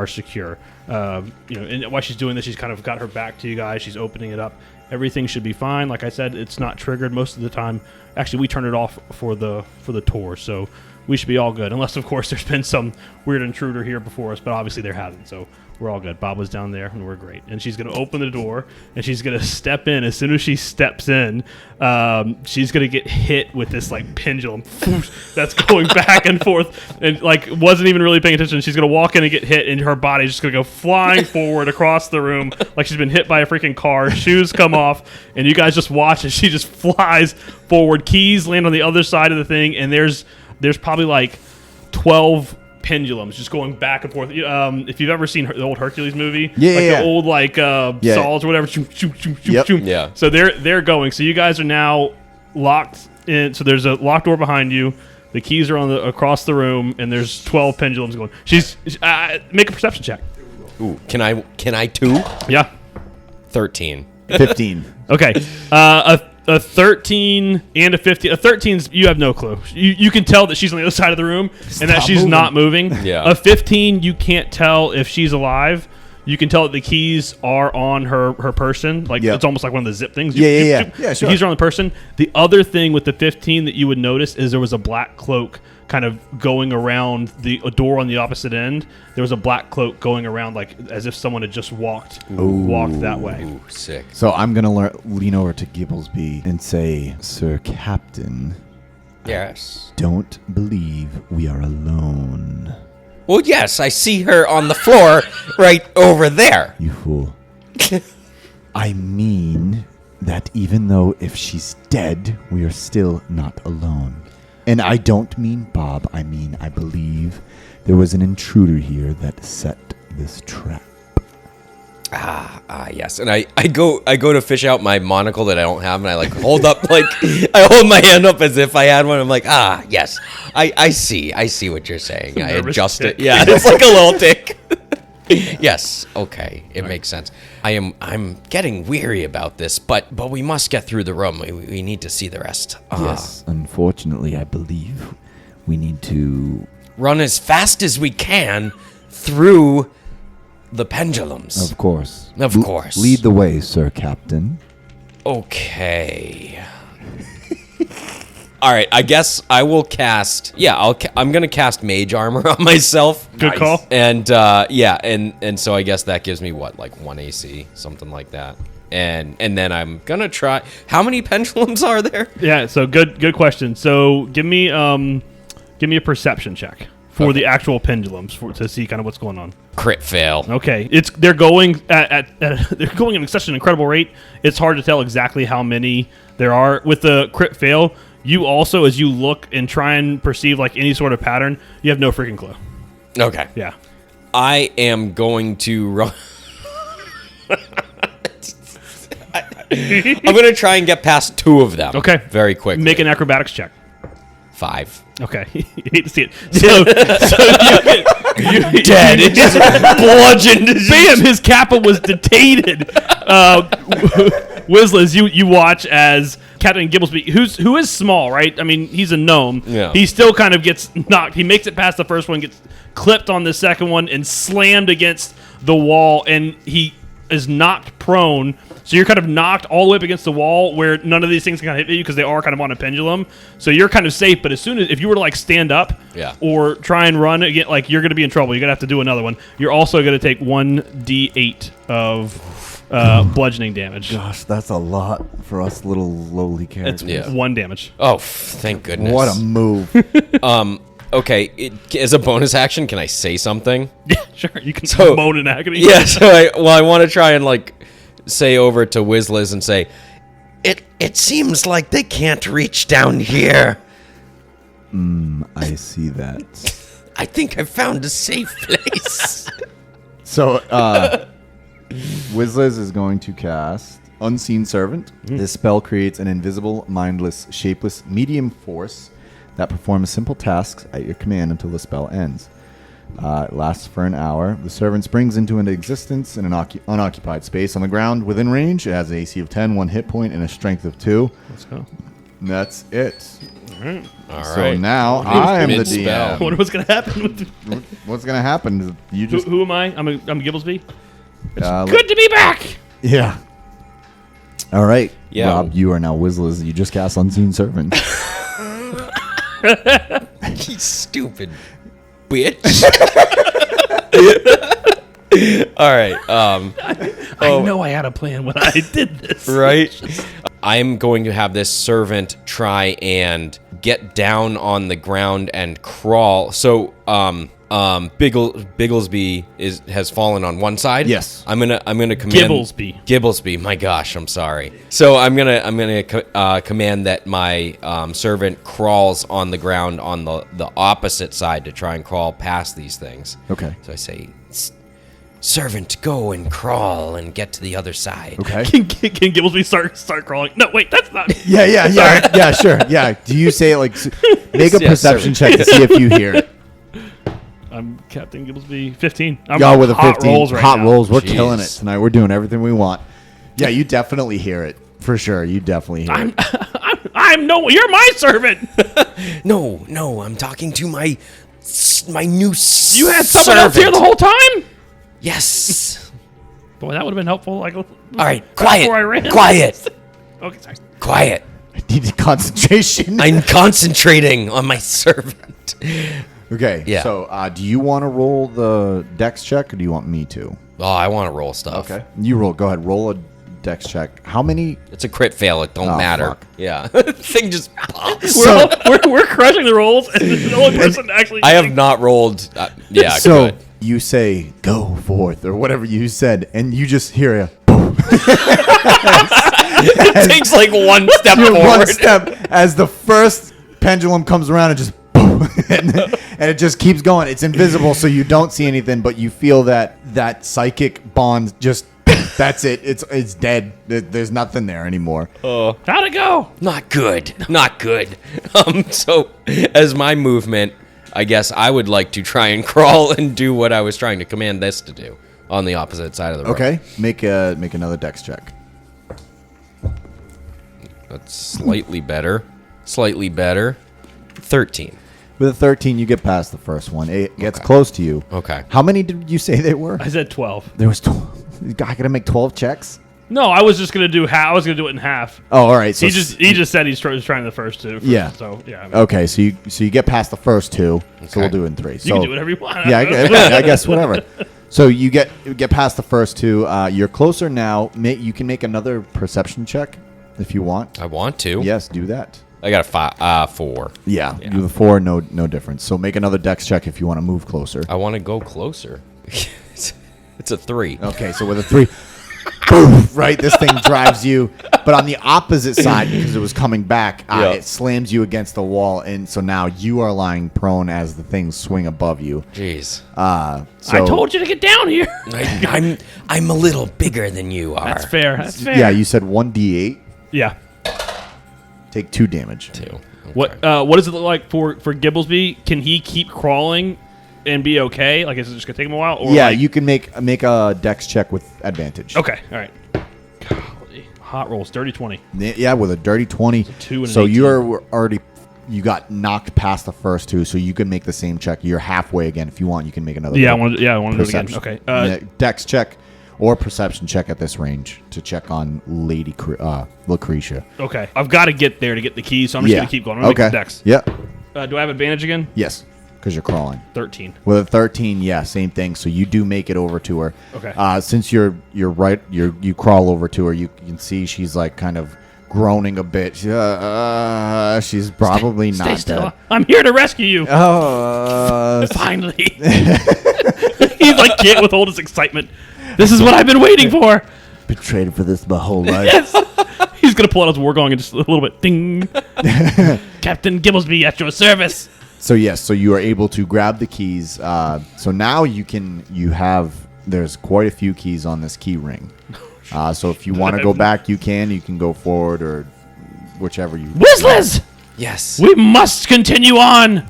Speaker 3: secure. And while she's doing this, she's kind of got her back to you guys. She's opening it up. Everything should be fine. Like I said, it's not triggered most of the time. Actually, we turn it off for the tour, so we should be all good. Unless, of course, there's been some weird intruder here before us, but obviously there hasn't. So we're all good. Bob was down there, and we're great. And she's going to open the door, and she's going to step in. As soon as she steps in, she's going to get hit with this, like, pendulum that's going back and forth and, like, wasn't even really paying attention. She's going to walk in and get hit, and her body's just going to go flying forward across the room like she's been hit by a freaking car. Shoes come off, and you guys just watch as she just flies forward. Keys land on the other side of the thing, and there's probably, like, 12 pendulums just going back and forth. If you've ever seen the old Hercules movie, the old saws or whatever,
Speaker 2: Yeah.
Speaker 3: So they're going. So you guys are now locked in. So there's a locked door behind you. The keys are across the room, and there's 12 pendulums going. She's make a perception check.
Speaker 2: Ooh, can I too?
Speaker 3: Yeah.
Speaker 2: 13.
Speaker 1: 15.
Speaker 3: Okay. A 13 and a 15. A 13's, you have no clue. You can tell that she's on the other side of the room and that she's not moving.
Speaker 2: Yeah.
Speaker 3: A 15, you can't tell if she's alive. You can tell that the keys are on her person. Like, it's almost like one of the zip things.
Speaker 1: Yeah, sure.
Speaker 3: The keys are on the person. The other thing with the 15 that you would notice is there was a black cloak kind of going around the door on the opposite end. There was a black cloak going around, like as if someone had just walked that way.
Speaker 2: Ooh, sick.
Speaker 1: So I'm going to lean over to Gibblesby and say, Sir Captain.
Speaker 2: Yes.
Speaker 1: Don't believe we are alone.
Speaker 2: Well, yes, I see her on the floor right over there.
Speaker 1: You fool. I mean that even though if she's dead, we are still not alone. And I don't mean Bob. I mean, I believe there was an intruder here that set this trap.
Speaker 2: Yes. And I go to fish out my monocle that I don't have, and I hold up, I hold my hand up as if I had one. I'm like, yes, I see what you're saying. I adjust it. Yeah, it's like a little tick. Yes. Okay. It makes sense. I'm getting weary about this, but we must get through the room. We need to see the rest.
Speaker 1: Yes. Unfortunately, I believe we need to
Speaker 2: run as fast as we can through the pendulums.
Speaker 1: Of course.
Speaker 2: Of course.
Speaker 1: Lead the way, Sir Captain.
Speaker 2: Okay. All right, I guess I will cast. Yeah, I'm gonna cast Mage Armor on myself.
Speaker 3: Good call.
Speaker 2: And and so I guess that gives me what, like 1 AC, something like that. And then I'm gonna try. How many pendulums are there?
Speaker 3: Yeah. So good question. So give me a perception check for the actual pendulums to see kind of what's going on.
Speaker 2: Crit fail.
Speaker 3: Okay, they're going they're going at such an incredible rate. It's hard to tell exactly how many there are. With the crit fail, you also, as you look and try and perceive like any sort of pattern, you have no freaking clue.
Speaker 2: Okay.
Speaker 3: Yeah.
Speaker 2: I am going to run. I'm going to try and get past 2 of them.
Speaker 3: Okay.
Speaker 2: Very quickly.
Speaker 3: Make an acrobatics check.
Speaker 2: 5.
Speaker 3: Okay. You hate to see it. So you
Speaker 2: Dead. It just bludgeoned.
Speaker 3: Bam! His kappa was detated. Wizzlers, you watch as Captain Gibblesby, who is small, right? I mean, he's a gnome.
Speaker 2: Yeah.
Speaker 3: He still kind of gets knocked. He makes it past the first one, gets clipped on the second one, and slammed against the wall, and he is knocked prone. So you're kind of knocked all the way up against the wall where none of these things can kind of hit you because they are kind of on a pendulum. So you're kind of safe, but as soon as if you were to like stand up or try and run again, like you're going to be in trouble. You're going to have to do another one. You're also going to take 1d8 of bludgeoning damage.
Speaker 1: Gosh, that's a lot for us little lowly characters.
Speaker 3: It's 1 damage.
Speaker 2: Oh, thank goodness.
Speaker 1: What a move.
Speaker 2: Okay, as a bonus action, can I say something?
Speaker 3: Yeah, sure. You can moan in agony.
Speaker 2: Yeah, so I want to try and like say over to Wizzliz and say, it seems like they can't reach down here.
Speaker 1: I see that.
Speaker 2: I think I found a safe place.
Speaker 1: So, Wizliz is going to cast Unseen Servant. This spell creates an invisible, mindless, shapeless, medium force that performs simple tasks at your command until the spell ends. It lasts for an hour. The servant springs into an existence in an unoccupied space on the ground within range. It has an AC of 10, 1 hit point, and a strength of 2.
Speaker 3: Let's go.
Speaker 1: And that's it.
Speaker 2: All
Speaker 1: So
Speaker 2: right.
Speaker 1: now I am the
Speaker 2: Mid-spell.
Speaker 1: DM.
Speaker 3: I wonder what's gonna happen with
Speaker 1: What's going to happen is you just...
Speaker 3: who am I? I'm Gibblesby.
Speaker 1: uh,
Speaker 3: Good to be back.
Speaker 1: Yeah. All right.
Speaker 2: Yeah.
Speaker 1: Rob, you are now Wizliz. You just cast Unseen Servant.
Speaker 2: You stupid bitch. All right.
Speaker 3: I know I had a plan when I did this.
Speaker 2: Right. I'm going to have this servant try and get down on the ground and crawl. So, Bigglesby has fallen on one side.
Speaker 1: Yes.
Speaker 2: I'm gonna command
Speaker 3: Gibblesby.
Speaker 2: My gosh, I'm sorry. So I'm gonna command that my servant crawls on the ground on the opposite side to try and crawl past these things.
Speaker 1: Okay.
Speaker 2: So I say, servant, go and crawl and get to the other side.
Speaker 1: Okay.
Speaker 3: Can Gibblesby start crawling? No, wait, that's not.
Speaker 1: Yeah, sure. Yeah. Do you say, like, make a
Speaker 2: Yeah,
Speaker 1: perception
Speaker 2: servant.
Speaker 1: check to see if you hear it?
Speaker 3: I'm Captain Gibblesby. 15. I'm
Speaker 1: Y'all
Speaker 3: on
Speaker 1: with a
Speaker 3: hot
Speaker 1: 15.
Speaker 3: rolls right
Speaker 1: Hot
Speaker 3: now.
Speaker 1: rolls. We're
Speaker 2: Jeez.
Speaker 1: killing it tonight. We're doing everything we want. Yeah, you definitely hear it. For sure. You definitely hear it.
Speaker 3: You're my servant.
Speaker 2: No, I'm talking to my new
Speaker 3: You had someone else here the whole time?
Speaker 2: Yes.
Speaker 3: Boy, that would have been helpful. Like, all
Speaker 2: All right, quiet.
Speaker 3: before I ran.
Speaker 2: Quiet.
Speaker 3: Okay, sorry.
Speaker 2: Quiet.
Speaker 1: I needed concentration.
Speaker 2: I'm concentrating on my servant.
Speaker 1: Okay.
Speaker 2: Yeah.
Speaker 1: So, do you want to roll the dex check or do you want me to?
Speaker 2: Oh, I want to roll stuff.
Speaker 1: You roll. Go ahead. Roll a dex check. How many?
Speaker 2: It's a crit fail. It don't
Speaker 1: Oh,
Speaker 2: matter.
Speaker 1: fuck.
Speaker 2: Yeah. Thing just pops.
Speaker 3: We're crushing the rolls, and the only person actually.
Speaker 2: I have not rolled. Yeah.
Speaker 1: So
Speaker 2: good.
Speaker 1: you say "go forth" or whatever you said, and you just hear a
Speaker 2: It takes like one step forward.
Speaker 1: one step as the first pendulum comes around and just and it just keeps going. It's invisible, so you don't see anything, but you feel that psychic bond just. That's it. It's dead. There's nothing there anymore.
Speaker 3: How'd it go?
Speaker 2: Not good. Not good. So as my movement, I guess I would like to try and crawl and do what I was trying to command this to do on the opposite side of the room.
Speaker 1: Okay, make another dex check.
Speaker 2: That's slightly better. Slightly better. 13.
Speaker 1: With a 13, you get past the first one. It gets close to you.
Speaker 2: Okay.
Speaker 1: How many did you say there were?
Speaker 3: I said 12.
Speaker 1: There was 12. I gotta make 12 checks.
Speaker 3: No, I was just gonna do half. I was gonna do it in half.
Speaker 1: Oh, all right. So
Speaker 3: He just said he's trying the first two.
Speaker 1: Yeah.
Speaker 3: So yeah.
Speaker 1: Okay, so you get past the first two, so we'll do it in three.
Speaker 3: You
Speaker 1: So
Speaker 3: can do whatever you want.
Speaker 1: yeah, I guess whatever. So you get past the first two. You're closer now. You can make another perception check if you want.
Speaker 2: I want to.
Speaker 1: Yes, do that.
Speaker 2: I got a 4.
Speaker 1: Yeah, you have a 4, no difference. So make another dex check if you want to move closer.
Speaker 2: I want to go closer. It's a 3.
Speaker 1: Okay, so with a 3, boom, right, this thing drives you. But on the opposite side, because it was coming back, it slams you against the wall, and so now you are lying prone as the things swing above you.
Speaker 2: Jeez.
Speaker 1: So,
Speaker 3: I told you to get down here.
Speaker 2: I'm a little bigger than you are.
Speaker 3: That's fair. That's fair.
Speaker 1: Yeah, you said 1d8.
Speaker 3: Yeah.
Speaker 1: Take 2 damage.
Speaker 2: 2. Okay.
Speaker 3: What does it look like for Gibblesby? Can he keep crawling and be okay? Like, is it just gonna take him a while? Or
Speaker 1: Yeah,
Speaker 3: like,
Speaker 1: you can make a dex check with advantage.
Speaker 3: Okay. All right. Golly. Hot rolls. Dirty 20.
Speaker 1: Yeah, with a dirty 20.
Speaker 3: 2 and an
Speaker 1: so
Speaker 3: 18.
Speaker 1: you're already you got knocked past the first 2, so you can make the same check. You're halfway again. If you want, you can make another.
Speaker 3: Yeah, I want to do it again.
Speaker 1: perception.
Speaker 3: Okay.
Speaker 1: Yeah, dex check or perception check at this range to check on Lady Lucretia.
Speaker 3: Okay. I've got to get there to get the key, so I'm just gonna keep going. I'm gonna
Speaker 1: Okay.
Speaker 3: make the dex.
Speaker 1: Yeah.
Speaker 3: Do I have advantage again?
Speaker 1: Yes, because you're crawling.
Speaker 3: 13.
Speaker 1: With a 13, yeah, same thing. So you do make it over to her.
Speaker 3: Okay.
Speaker 1: Since you crawl over to her, you can see she's like kind of groaning a bit. She's probably not
Speaker 3: Stay still.
Speaker 1: dead.
Speaker 3: I'm here to rescue you. Finally. He's like can't withhold his excitement. This is what I've been waiting for.
Speaker 1: Been traded for this my whole life.
Speaker 3: Yes. He's gonna pull out his war gong and just a little bit ding. Captain Gibblesby at your service.
Speaker 1: So yes, so you are able to grab the keys. So now there's quite a few keys on this key ring. So if you want to go back, you can go forward or whichever you.
Speaker 3: Whizzlers!
Speaker 2: Yes.
Speaker 3: We must continue on.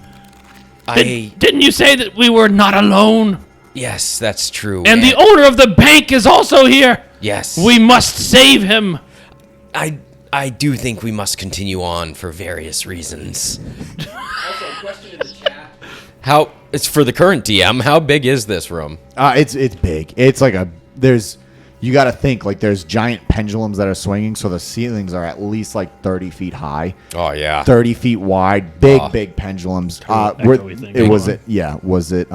Speaker 3: Didn't you say that we were not alone?
Speaker 2: Yes, that's true.
Speaker 3: And the owner of the bank is also here.
Speaker 2: Yes.
Speaker 3: We must save him.
Speaker 2: I do think we must continue on for various reasons. Also, question in the chat. It's for the current DM, how big is this room?
Speaker 1: It's big. It's like you got to think like there's giant pendulums that are swinging, so the ceilings are at least like 30 feet high.
Speaker 2: Oh yeah.
Speaker 1: 30 feet wide, big pendulums. Was it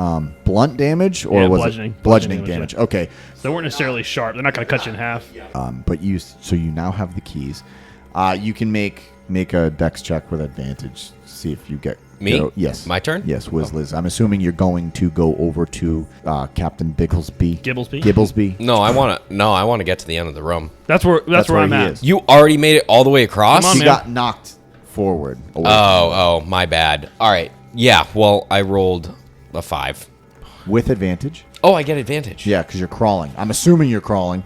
Speaker 1: blunt damage or was
Speaker 3: bludgeoning.
Speaker 1: it bludgeoning
Speaker 3: Damage,
Speaker 1: damage? Okay.
Speaker 3: So they weren't necessarily sharp. They're not going to cut you in half.
Speaker 1: But you now have the keys. You can make a dex check with advantage. See if you get
Speaker 2: me.
Speaker 1: Yes,
Speaker 2: my turn.
Speaker 1: Yes, Wizzliz. I'm assuming you're going to go over to Captain Bigglesby.
Speaker 3: Gibblesby.
Speaker 2: No, I want to get to the end of the room.
Speaker 3: That's where I'm at.
Speaker 1: is.
Speaker 2: You already made it all the way across.
Speaker 3: Come on,
Speaker 1: He
Speaker 3: man.
Speaker 1: got knocked forward.
Speaker 2: Oh, my bad. All right. Yeah. Well, I rolled a 5
Speaker 1: with advantage.
Speaker 2: Oh, I get advantage.
Speaker 1: Yeah, because you're crawling. I'm assuming you're crawling.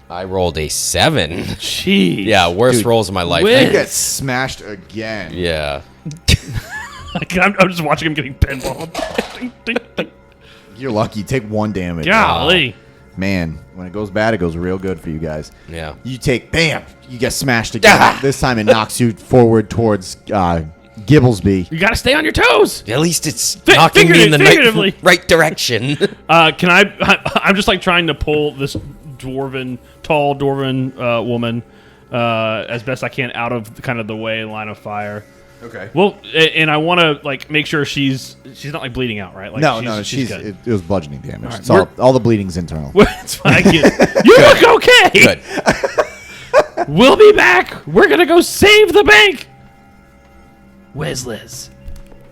Speaker 2: I rolled a 7.
Speaker 3: Jeez.
Speaker 2: Yeah, worst
Speaker 1: Dude,
Speaker 2: rolls of my life.
Speaker 3: Whiz.
Speaker 1: You get smashed again.
Speaker 2: Yeah.
Speaker 3: I'm just watching him getting pinballed. Ding, ding, ding.
Speaker 1: You're lucky. You take 1 damage.
Speaker 3: Golly.
Speaker 1: Man, when it goes bad, it goes real good for you guys.
Speaker 2: Yeah.
Speaker 1: You take, bam, you get smashed again. This time it knocks you forward towards Gibblesby.
Speaker 3: You got to stay on your toes.
Speaker 2: At least it's knocking me in the
Speaker 3: figuratively.
Speaker 2: right direction.
Speaker 3: Can I'm just like trying to pull this tall dwarven woman as best I can out of kind of the way line of fire.
Speaker 1: Okay.
Speaker 3: Well, and I want to like make sure she's not like bleeding out, right? Like,
Speaker 1: No,
Speaker 3: she's good.
Speaker 1: it was bludgeoning damage.
Speaker 3: Right.
Speaker 1: It's all the bleeding's internal.
Speaker 3: It's fine. You look okay.
Speaker 2: Good.
Speaker 3: We'll be back. We're gonna go save the bank. Where's Liz?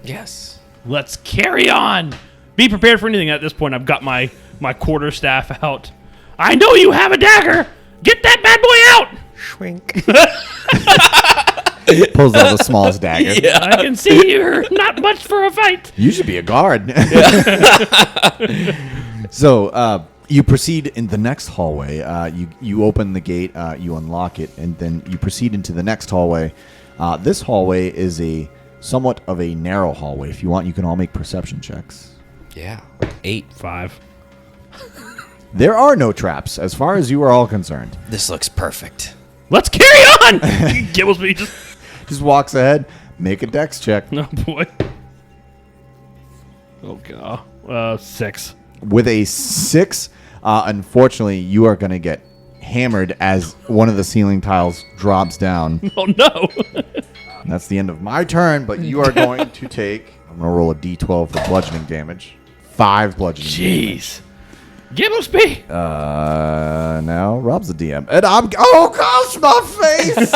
Speaker 2: Yes.
Speaker 3: Let's carry on. Be prepared for anything at this point. I've got my quarterstaff out. I know you have a dagger. Get that bad boy out.
Speaker 2: Shrink.
Speaker 1: Pulls out the smallest dagger.
Speaker 3: Yeah. I can see you're not much for a fight.
Speaker 1: You should be a guard. So you proceed in the next hallway. You open the gate, you unlock it, and then you proceed into the next hallway. This hallway is somewhat of a narrow hallway. If you want, you can all make perception checks.
Speaker 2: Yeah. 8.
Speaker 3: 5.
Speaker 1: There are no traps, as far as you are all concerned.
Speaker 2: This looks perfect.
Speaker 3: Let's carry on. Gibblesby
Speaker 1: Just walks ahead. Make a dex check.
Speaker 3: Oh boy. Oh god. 6.
Speaker 1: With a 6, unfortunately, you are going to get hammered as one of the ceiling tiles drops down.
Speaker 3: Oh no.
Speaker 1: That's the end of my turn, but you are going to take... I'm going to roll a d12 for bludgeoning damage. 5 bludgeoning damage.
Speaker 3: Jeez. Gibblesby.
Speaker 1: Now Rob's the DM. And I'm... Oh, gosh, my face!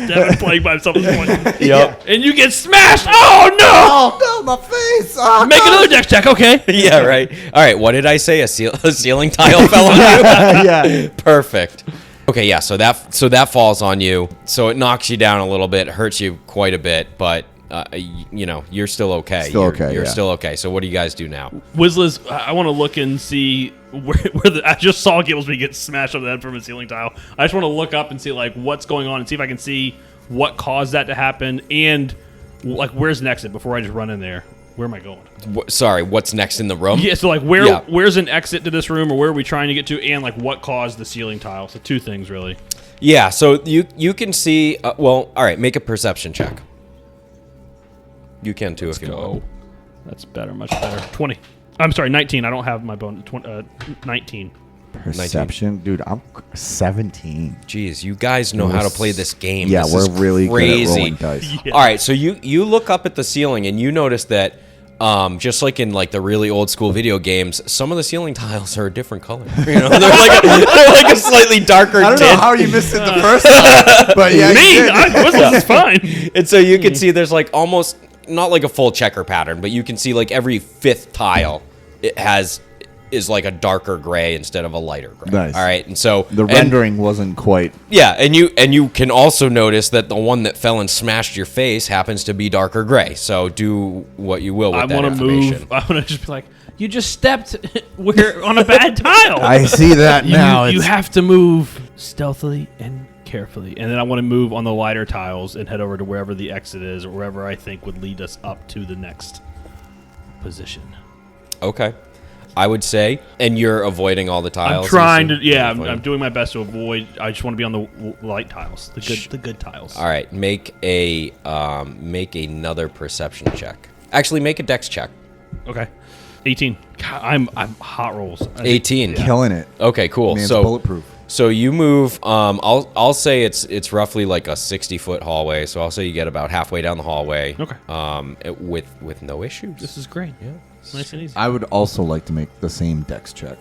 Speaker 3: Devin playing by himself this morning.
Speaker 2: Yep.
Speaker 3: And you get smashed. Oh no.
Speaker 1: Oh, no, my face! Oh,
Speaker 3: Make
Speaker 1: gosh.
Speaker 3: another dex check, okay?
Speaker 2: Yeah, right. All right, what did I say? A ceiling tile fell on you?
Speaker 1: Yeah.
Speaker 2: Perfect. Okay, yeah, so that falls on you. So it knocks you down a little bit, hurts you quite a bit, but you're still okay. You're still okay. So what do you guys do now?
Speaker 3: Wizzlers, I want to look and see where I just saw Gibblesby get smashed on the head from a ceiling tile. I just want to look up and see like what's going on and see if I can see what caused that to happen and like where's an exit before I just run in there. Where am I going?
Speaker 2: Sorry, what's next in the room?
Speaker 3: Yeah, so like where's an exit to this room or where are we trying to get to and like what caused the ceiling tile? So 2 things really.
Speaker 2: Yeah, so you can see. All right, make a perception check. You can too if you want.
Speaker 3: That's better, much better. 20. I'm sorry, 19. I don't have my bonus. 19.
Speaker 1: Perception? Dude, I'm 17.
Speaker 2: Jeez, you guys know how to play this game.
Speaker 1: Yeah,
Speaker 2: this
Speaker 1: we're
Speaker 2: is
Speaker 1: really
Speaker 2: crazy.
Speaker 1: good at rolling dice.
Speaker 3: Yeah.
Speaker 2: All right, so you look up at the ceiling and you notice that just like in like the really old school video games, some of the ceiling tiles are a different color. You know, they're like a slightly darker
Speaker 1: I don't
Speaker 2: tint.
Speaker 1: know how you missed it the first time, but yeah,
Speaker 3: This is fine.
Speaker 2: And so you can see there's like almost not like a full checker pattern, but you can see like every 5th tile it has is like a darker gray instead of a lighter gray.
Speaker 1: Nice.
Speaker 2: All right, and so
Speaker 1: The rendering wasn't quite.
Speaker 2: yeah, and you can also notice that the one that fell and smashed your face happens to be darker gray. So do what you will with that
Speaker 3: want to
Speaker 2: information.
Speaker 3: move. I want to just be like, you just stepped on a bad tile.
Speaker 1: I see that now.
Speaker 3: You
Speaker 1: It's-
Speaker 3: have to move stealthily and carefully. And then I want to move on the lighter tiles and head over to wherever the exit is or wherever I think would lead us up to the next position.
Speaker 2: Okay, I would say, and you're avoiding all the tiles.
Speaker 3: I'm trying to,
Speaker 2: assume?
Speaker 3: yeah,
Speaker 2: You're
Speaker 3: I'm
Speaker 2: avoiding-
Speaker 3: doing my best to avoid. I just want to be on the light tiles, the good tiles.
Speaker 2: All right, make another perception check. Actually, make a dex check.
Speaker 3: Okay. 18. God, I'm hot rolls.
Speaker 2: 18.
Speaker 1: Killing it.
Speaker 2: Okay, cool.
Speaker 1: Man's
Speaker 2: So
Speaker 1: bulletproof.
Speaker 2: So you move. I'll say it's roughly like a 60-foot hallway. So I'll say you get about halfway down the hallway.
Speaker 3: Okay.
Speaker 2: With no issues.
Speaker 3: This is great. Yeah. Nice and easy.
Speaker 1: I would also like to make the same dex check.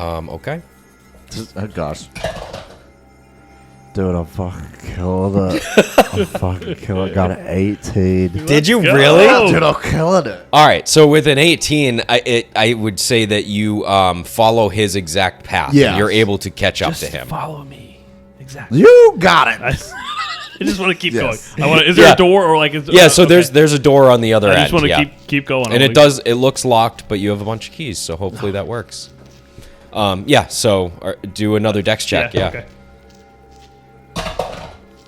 Speaker 2: Okay.
Speaker 1: Oh, gosh. Dude, I'm fucking killing it. I'm fucking killing it. Got an 18.
Speaker 2: Did you
Speaker 3: go.
Speaker 2: really?
Speaker 3: Oh.
Speaker 1: Dude, I'm killing it.
Speaker 2: All right. So with an 18, I would say that you follow his exact path.
Speaker 1: Yes.
Speaker 2: And you're able to catch up
Speaker 3: Just
Speaker 2: to him.
Speaker 3: follow me. Exactly.
Speaker 1: You got it.
Speaker 3: I just want to keep
Speaker 1: Yes.
Speaker 3: going. Is there
Speaker 2: Yeah.
Speaker 3: a door or like?
Speaker 2: Yeah. So
Speaker 3: okay.
Speaker 2: there's a door on the other
Speaker 3: I
Speaker 2: end.
Speaker 3: just want to
Speaker 2: yeah.
Speaker 3: keep going.
Speaker 2: And it looks locked, but you have a bunch of keys, so hopefully that works. Yeah. So do another dex check. Yeah.
Speaker 3: Okay.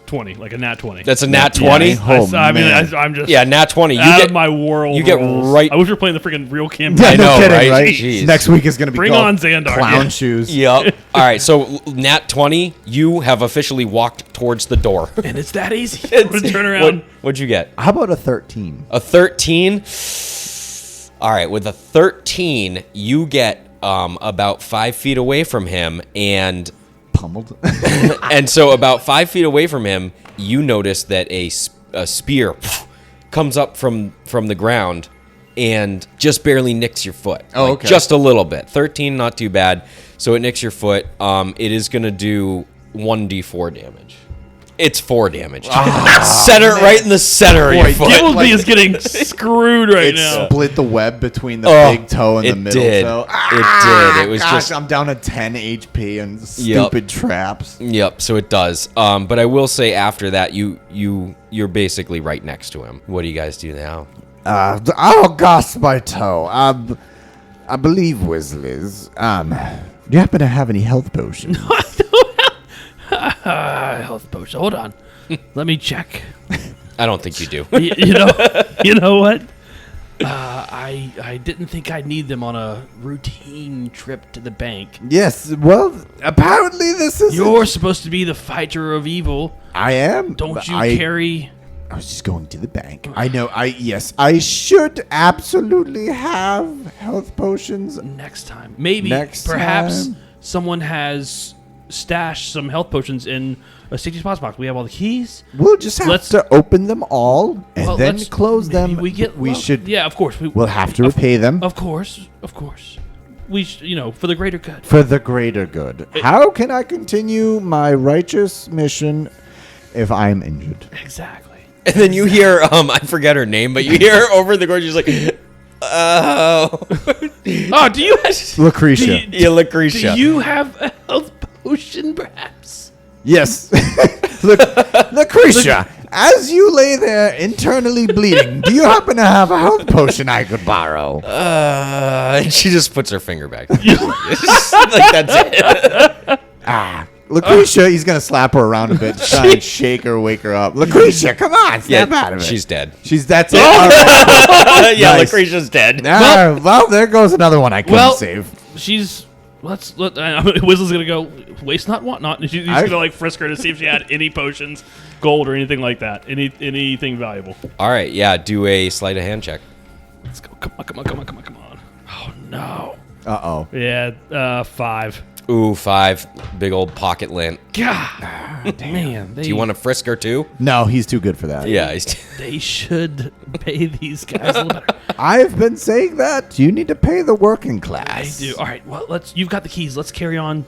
Speaker 3: 20, like a nat 20.
Speaker 2: That's a nat
Speaker 1: Yeah.
Speaker 2: 20.
Speaker 1: Oh, man.
Speaker 3: I'm just
Speaker 2: Yeah, nat 20. You
Speaker 3: out
Speaker 2: get
Speaker 3: of my world.
Speaker 2: you get
Speaker 3: rolls.
Speaker 2: right-
Speaker 3: I wish we were playing the freaking real campaign.
Speaker 1: Yeah,
Speaker 2: I
Speaker 1: no
Speaker 2: know,
Speaker 1: kidding,
Speaker 2: right?
Speaker 1: right?
Speaker 2: Jeez.
Speaker 1: Next week is going to be
Speaker 3: Bring
Speaker 1: called
Speaker 3: on Xandar.
Speaker 1: Clown
Speaker 3: Yeah.
Speaker 1: Shoes.
Speaker 2: Yep. All right. So nat 20. You have officially walked towards the door.
Speaker 3: And it's that easy. I'm gonna turn around.
Speaker 2: What'd you get?
Speaker 1: How about a 13?
Speaker 2: A 13. All right. With a 13, you get about 5 feet away from him, and
Speaker 1: Pummeled.
Speaker 2: and so about 5 feet away from him, you notice that a spear comes up from the ground and just barely nicks your foot.
Speaker 1: Oh, okay.
Speaker 2: Just a little bit. 13, not too bad. So it nicks your foot. It is going to do 1d4 damage. It's 4 damage. Center right in the center of your foot.
Speaker 3: Gilby is getting screwed right
Speaker 1: It
Speaker 3: now.
Speaker 1: split the web between the
Speaker 2: Oh,
Speaker 1: big toe and the
Speaker 2: it
Speaker 1: middle
Speaker 2: did.
Speaker 1: toe.
Speaker 2: It did. It was
Speaker 1: Gosh,
Speaker 2: just-
Speaker 1: I'm down to 10 HP and stupid traps.
Speaker 2: Yep, so it does. But I will say after that, you're basically right next to him. What do you guys do now?
Speaker 1: Oh gosh, my toe. I believe Weasley's. Do you happen to have any health potions?
Speaker 3: Health potion. Hold on. Let me check.
Speaker 2: I don't think you do.
Speaker 3: You know what? I didn't think I'd need them on a routine trip to the bank.
Speaker 1: Yes. Well, apparently this is.
Speaker 3: You're supposed to be the fighter of evil.
Speaker 1: I am.
Speaker 3: Don't
Speaker 1: but
Speaker 3: you
Speaker 1: I
Speaker 3: carry?
Speaker 1: I was just going to the bank. I know. Yes. I should absolutely have health potions.
Speaker 3: Next time. Maybe.
Speaker 1: Next
Speaker 3: perhaps
Speaker 1: time.
Speaker 3: someone has stashed some health potions in a safety deposit box. We have all the keys.
Speaker 1: We'll just have to open them all and
Speaker 3: Well,
Speaker 1: then
Speaker 3: let's-
Speaker 1: close
Speaker 3: maybe
Speaker 1: them.
Speaker 3: We
Speaker 1: should.
Speaker 3: Yeah, of course.
Speaker 1: We'll have to repay them
Speaker 3: Of course. We for the greater good.
Speaker 1: for the greater good. How can I continue my righteous mission if I'm injured?
Speaker 3: Exactly.
Speaker 2: And then you hear, I forget her name, but you hear her over the gorge, she's like, oh.
Speaker 3: Oh, do you
Speaker 1: Lucretia.
Speaker 2: Yeah, Lucretia.
Speaker 3: Do you have a health potion, perhaps?
Speaker 1: Yes. Lucretia, as you lay there internally bleeding, do you happen to have a health potion I could borrow?
Speaker 2: And she just puts her finger back. Like, that's it.
Speaker 1: Lucretia, he's going to slap her around a bit, try and shake her, wake her up. Lucretia, come on, snap out of it.
Speaker 2: She's dead.
Speaker 1: That's it. All right.
Speaker 2: Yeah,
Speaker 1: Nice.
Speaker 2: Lucretia's dead.
Speaker 1: Well, there goes another one I couldn't save.
Speaker 3: She's. Whistle's gonna go. Waste not, want not. And she's gonna like frisk her to see if she had any potions, gold or anything like that. Anything valuable.
Speaker 2: All right, yeah, do a sleight of hand check.
Speaker 3: Let's go. Come on. Oh no.
Speaker 1: Uh-oh.
Speaker 3: Yeah. 5.
Speaker 2: Ooh, 5. Big old pocket lint.
Speaker 3: God. Man.
Speaker 2: Do you want to frisk her too?
Speaker 1: No, he's too good for that.
Speaker 2: Yeah.
Speaker 3: They should pay these guys a little better.
Speaker 1: I've been saying that. You need to pay the working
Speaker 3: I
Speaker 1: class.
Speaker 3: do. All right. Well, you've got the keys. Let's carry on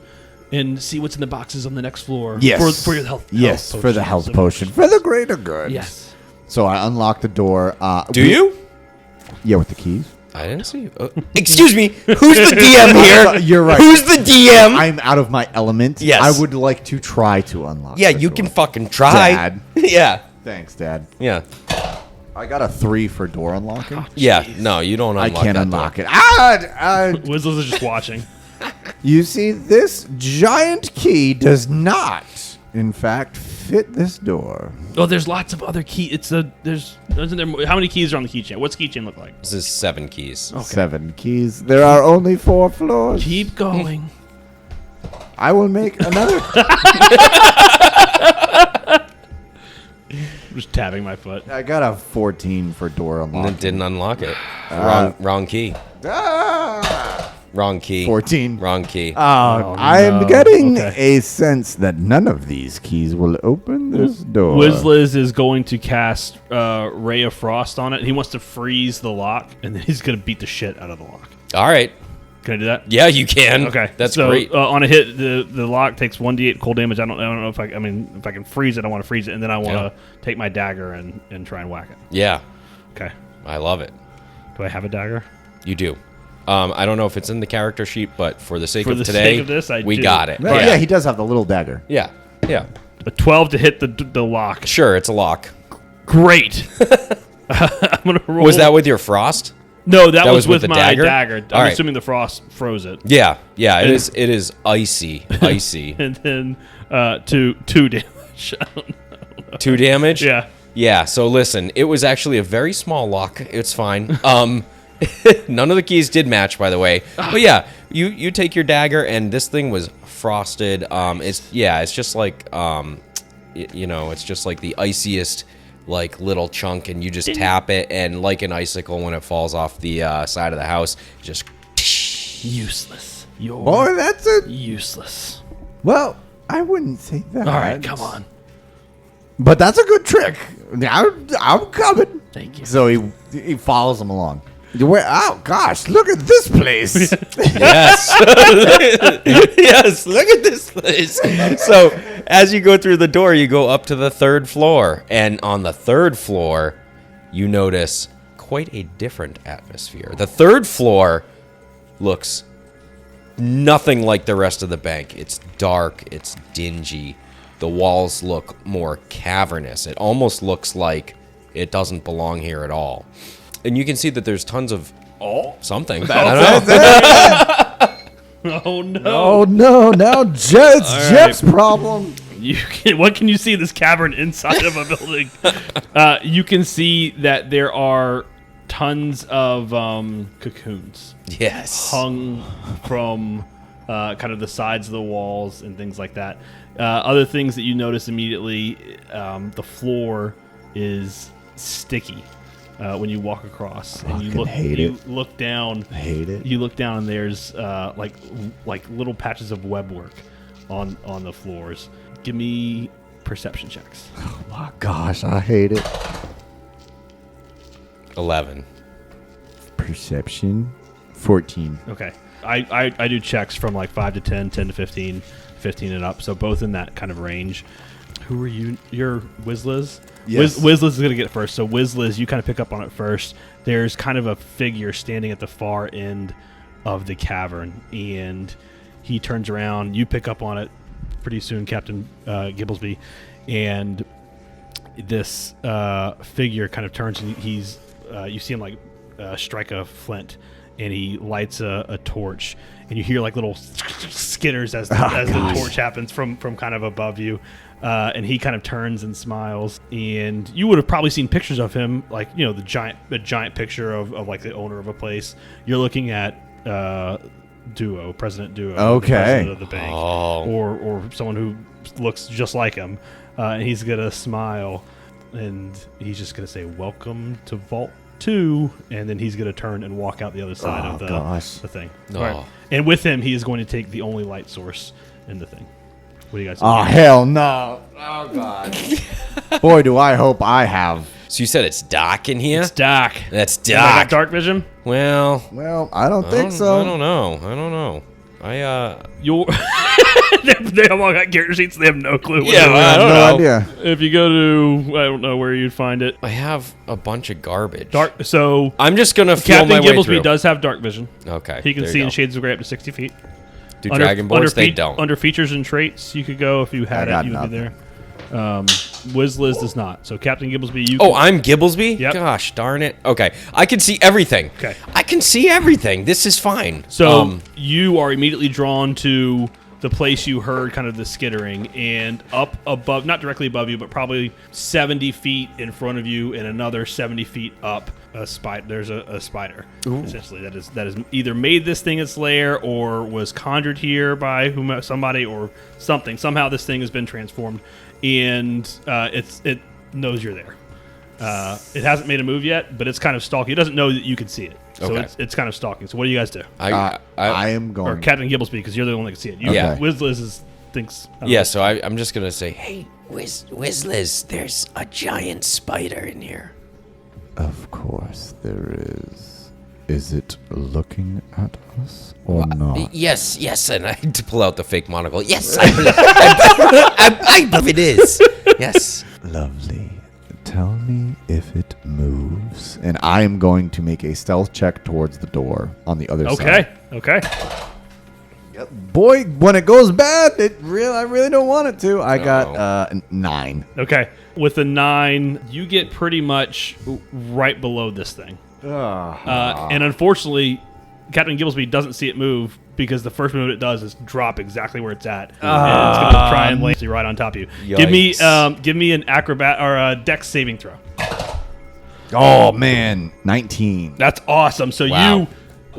Speaker 3: and see what's in the boxes on the next floor.
Speaker 1: Yes.
Speaker 3: For your health.
Speaker 1: Yes,
Speaker 3: health
Speaker 1: for the
Speaker 3: potions
Speaker 1: health
Speaker 3: and
Speaker 1: potion. For the greater good.
Speaker 3: Yes.
Speaker 1: So I unlock the door.
Speaker 2: Do you?
Speaker 1: Yeah, with the keys.
Speaker 2: I didn't see. Excuse me. Who's the DM here?
Speaker 1: You're right.
Speaker 2: Who's the DM?
Speaker 1: I'm out of my element.
Speaker 2: Yes.
Speaker 1: I would like to try to unlock.
Speaker 2: Yeah,
Speaker 1: the
Speaker 2: you
Speaker 1: door.
Speaker 2: can fucking try.
Speaker 1: Dad.
Speaker 2: Yeah.
Speaker 1: Thanks, Dad.
Speaker 2: Yeah.
Speaker 1: I got a 3 for door unlocking.
Speaker 2: Yeah. No, you don't
Speaker 1: I
Speaker 2: unlock
Speaker 1: can't
Speaker 2: that
Speaker 1: unlock
Speaker 2: door.
Speaker 1: it.
Speaker 3: Wizzles is just watching.
Speaker 1: You see, this giant key does not, in fact, fit this door.
Speaker 3: Oh, there's lots of other key. Isn't there? How many keys are on the keychain? What's the keychain look like?
Speaker 2: This is 7 keys.
Speaker 3: Okay.
Speaker 1: 7 keys. There are only 4 floors.
Speaker 3: Keep going.
Speaker 1: I will make another.
Speaker 3: Just tapping my foot.
Speaker 1: I got a 14 for door
Speaker 2: And
Speaker 1: unlocking.
Speaker 2: it didn't unlock it. Wrong key.
Speaker 1: Ah!
Speaker 2: Wrong key.
Speaker 1: 14.
Speaker 2: Wrong key.
Speaker 1: I'm
Speaker 3: no.
Speaker 1: getting
Speaker 3: Okay.
Speaker 1: a sense that none of these keys will open this door.
Speaker 3: Wizzliz is going to cast Ray of Frost on it. He wants to freeze the lock, and then he's going to beat the shit out of the lock.
Speaker 2: All right.
Speaker 3: Can I do that?
Speaker 2: Yeah, you can.
Speaker 3: Okay,
Speaker 2: That's
Speaker 3: so,
Speaker 2: great.
Speaker 3: On a hit, the lock takes 1d8 cold damage. I don't know if I can freeze it. I want to freeze it, and then I want to take my dagger and try and whack it.
Speaker 2: Yeah.
Speaker 3: Okay.
Speaker 2: I love it.
Speaker 3: Do I have a dagger?
Speaker 2: You do. I don't know if it's in the character sheet, but for the sake
Speaker 3: For
Speaker 2: of
Speaker 3: the
Speaker 2: today,
Speaker 3: sake of this, I
Speaker 2: we
Speaker 3: do.
Speaker 2: got it.
Speaker 1: Yeah, he does have the little dagger.
Speaker 2: Yeah. Yeah.
Speaker 3: A 12 to hit the lock.
Speaker 2: Sure, it's a lock.
Speaker 3: Great. I'm gonna roll.
Speaker 2: Was that with your frost?
Speaker 3: No, that was
Speaker 2: with
Speaker 3: with
Speaker 2: the
Speaker 3: my
Speaker 2: dagger?
Speaker 3: dagger.
Speaker 2: All
Speaker 3: I'm
Speaker 2: right.
Speaker 3: assuming the frost froze it.
Speaker 2: Yeah. Yeah. It
Speaker 3: And-
Speaker 2: is. It is icy. Icy.
Speaker 3: And then two damage. I don't know.
Speaker 2: 2 damage.
Speaker 3: Yeah.
Speaker 2: Yeah. So listen, it was actually a very small lock. It's fine. None of the keys did match, by the way. But yeah, you take your dagger, and this thing was frosted. It's just like it's just like the iciest like little chunk, and you just tap it, and like an icicle when it falls off the side of the house, just
Speaker 3: Useless. You're
Speaker 1: Boy, that's it.
Speaker 3: useless.
Speaker 1: Well, I wouldn't say that.
Speaker 3: All right, come on.
Speaker 1: But that's a good trick. I'm coming.
Speaker 3: Thank you.
Speaker 1: So he follows him along. Oh gosh, look at this place.
Speaker 2: Yes. Yes, look at this place. So, as you go through the door, you go up to the 3rd floor. And on the 3rd floor, you notice quite a different atmosphere. The 3rd floor looks nothing like the rest of the bank. It's dark, it's dingy. The walls look more cavernous. It almost looks like it doesn't belong here at all. And you can see that there's tons of something. I don't know.
Speaker 3: Oh no.
Speaker 1: Oh no, now it's Jeff's problem.
Speaker 3: What can you see in this cavern inside of a building? You can see that there are tons of cocoons
Speaker 2: Yes.
Speaker 3: hung from kind of the sides of the walls and things like that. Other things that you notice immediately, the floor is sticky when you walk across, and you look down.
Speaker 1: I hate it.
Speaker 3: You look down, and there's like little patches of web work on the floors. Give me perception checks.
Speaker 1: Oh gosh, I hate it.
Speaker 2: 11.
Speaker 1: Perception, 14.
Speaker 3: Okay. I do checks from like 5 to 10, 10 to 15, 15 and up. So both in that kind of range. Who are you? You're Wizzliz?
Speaker 1: Yes.
Speaker 3: Wizzliz is going to get it first. So Wizzliz, you kind of pick up on it first. There's kind of a figure standing at the far end of the cavern, and he turns around. You pick up on it pretty soon, Captain Gibblesby, and this figure kind of turns, and he's you see him like strike a flint, and he lights a torch, and you hear like little skitters as the torch happens from kind of above you. And he kind of turns and smiles, and you would have probably seen pictures of him, like, you know, the giant picture of like the owner of a place. You're looking at President Duo,
Speaker 1: Okay.
Speaker 3: the president of the bank,
Speaker 2: Oh.
Speaker 3: or someone who looks just like him, and he's gonna smile, and he's just gonna say, "Welcome to Vault 2," and then he's gonna turn and walk out the other side of the thing.
Speaker 2: Oh.
Speaker 3: All right. And with him, he is going to take the only light source in the thing. What do you guys think?
Speaker 1: Oh, hell no. Oh, God. Boy, do I hope I have.
Speaker 2: So you said it's dark in here?
Speaker 3: It's dark.
Speaker 2: That's
Speaker 3: I got
Speaker 2: dark.
Speaker 3: dark vision.
Speaker 2: Well,
Speaker 1: Well, I don't think so.
Speaker 2: I don't know.
Speaker 3: You're they all got character sheets. They have no clue. What
Speaker 2: Yeah,
Speaker 3: they're
Speaker 2: I
Speaker 3: doing.
Speaker 2: don't
Speaker 1: no
Speaker 2: know.
Speaker 1: idea.
Speaker 3: If you go to, I don't know where you'd find it.
Speaker 2: I have a bunch of garbage.
Speaker 3: So
Speaker 2: I'm just gonna feel
Speaker 3: Captain
Speaker 2: my way
Speaker 3: Gibblesby
Speaker 2: through.
Speaker 3: does have dark vision.
Speaker 2: Okay.
Speaker 3: He can
Speaker 2: there
Speaker 3: see
Speaker 2: you
Speaker 3: in
Speaker 2: go.
Speaker 3: shades of gray up to 60 feet.
Speaker 2: Do Dragonborns? They don't.
Speaker 3: Under features and traits, you could go if you had
Speaker 1: I
Speaker 3: it.
Speaker 1: got
Speaker 3: You would be
Speaker 1: nothing.
Speaker 3: there. Wizliz does not. So Captain Gibblesby, you.
Speaker 2: Oh, I'm Gibblesby?
Speaker 3: Yep.
Speaker 2: Gosh, darn it. Okay. I can see everything.
Speaker 3: Okay.
Speaker 2: I can see everything. This is fine.
Speaker 3: So you are immediately drawn to the place you heard kind of the skittering, and up above, not directly above you, but probably 70 feet in front of you, and another 70 feet up, there's a spider. Essentially, that is either made this thing its lair or was conjured here by somebody or something. Somehow this thing has been transformed, and it knows you're there. It hasn't made a move yet, but it's kind of stalking. It doesn't know that you can see it, so
Speaker 2: Okay.
Speaker 3: it's kind of stalking. So what do you guys do?
Speaker 1: I am going.
Speaker 3: Or Captain Gibblesby, because you're the one that can see it.
Speaker 2: Yeah.
Speaker 3: Wizliz thinks. I don't
Speaker 2: yeah,
Speaker 3: know.
Speaker 2: so I'm just going to say, hey, Wizliz, there's a giant spider in here.
Speaker 1: Of course there is. Is it looking at us or not?
Speaker 2: Yes, and I had to pull out the fake monocle. Yes, I believe it is. Yes.
Speaker 1: Lovely. Tell me if it moves. And I am going to make a stealth check towards the door on the other side.
Speaker 3: Okay.
Speaker 1: Boy, when it goes bad, I really don't want it to. I got 9.
Speaker 3: Okay. With a 9, you get pretty much right below this thing. And unfortunately, Captain Gibblesby doesn't see it move because the first move it does is drop exactly where it's at, and it's going to try and land right on top of you.
Speaker 2: Yikes.
Speaker 3: Give me an acrobat or a dex saving throw.
Speaker 1: Oh man, 19.
Speaker 3: That's awesome. So
Speaker 2: Wow.
Speaker 3: you,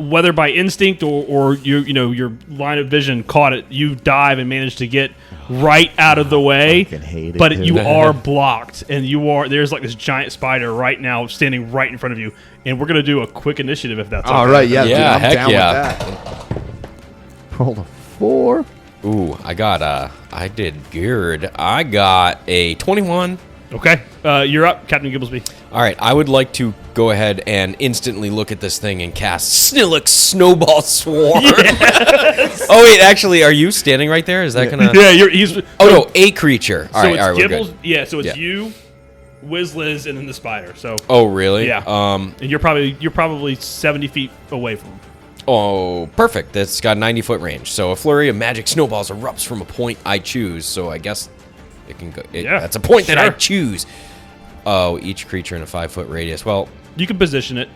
Speaker 3: whether by instinct or your line of vision caught it, you dive and manage to get right out of the way.
Speaker 1: fucking hate it,
Speaker 3: But
Speaker 1: dude.
Speaker 3: you are blocked, and there's like this giant spider right now standing right in front of you. And we're gonna do a quick initiative if that's
Speaker 1: All
Speaker 3: okay.
Speaker 1: right, yeah,
Speaker 2: Yeah,
Speaker 1: dude, I'm
Speaker 2: heck
Speaker 1: down
Speaker 2: yeah.
Speaker 1: with that. Rolled a 4.
Speaker 2: Ooh, I did good. I got a 21.
Speaker 3: Okay, you're up, Captain Gibblesby.
Speaker 2: All right, I would like to go ahead and instantly look at this thing and cast Snillick's Snowball Swarm. Oh, wait, actually, are you standing right there? Is that going to...
Speaker 3: Yeah, he's.
Speaker 2: Oh, no, a creature. All
Speaker 3: So
Speaker 2: right,
Speaker 3: it's
Speaker 2: we're
Speaker 3: Gibbles.
Speaker 2: good.
Speaker 3: Yeah, so it's
Speaker 2: Yeah.
Speaker 3: you, Wizliz, and then the spider. So
Speaker 2: Oh, really?
Speaker 3: yeah, and you're probably 70 feet away from him.
Speaker 2: Oh, perfect. That's got 90-foot range. So a flurry of magic snowballs erupts from a point I choose. So I guess it can go...
Speaker 3: Yeah,
Speaker 2: that's a point that I
Speaker 3: sure.
Speaker 2: choose. Oh, each creature in a 5-foot radius. Well,
Speaker 3: You can position it.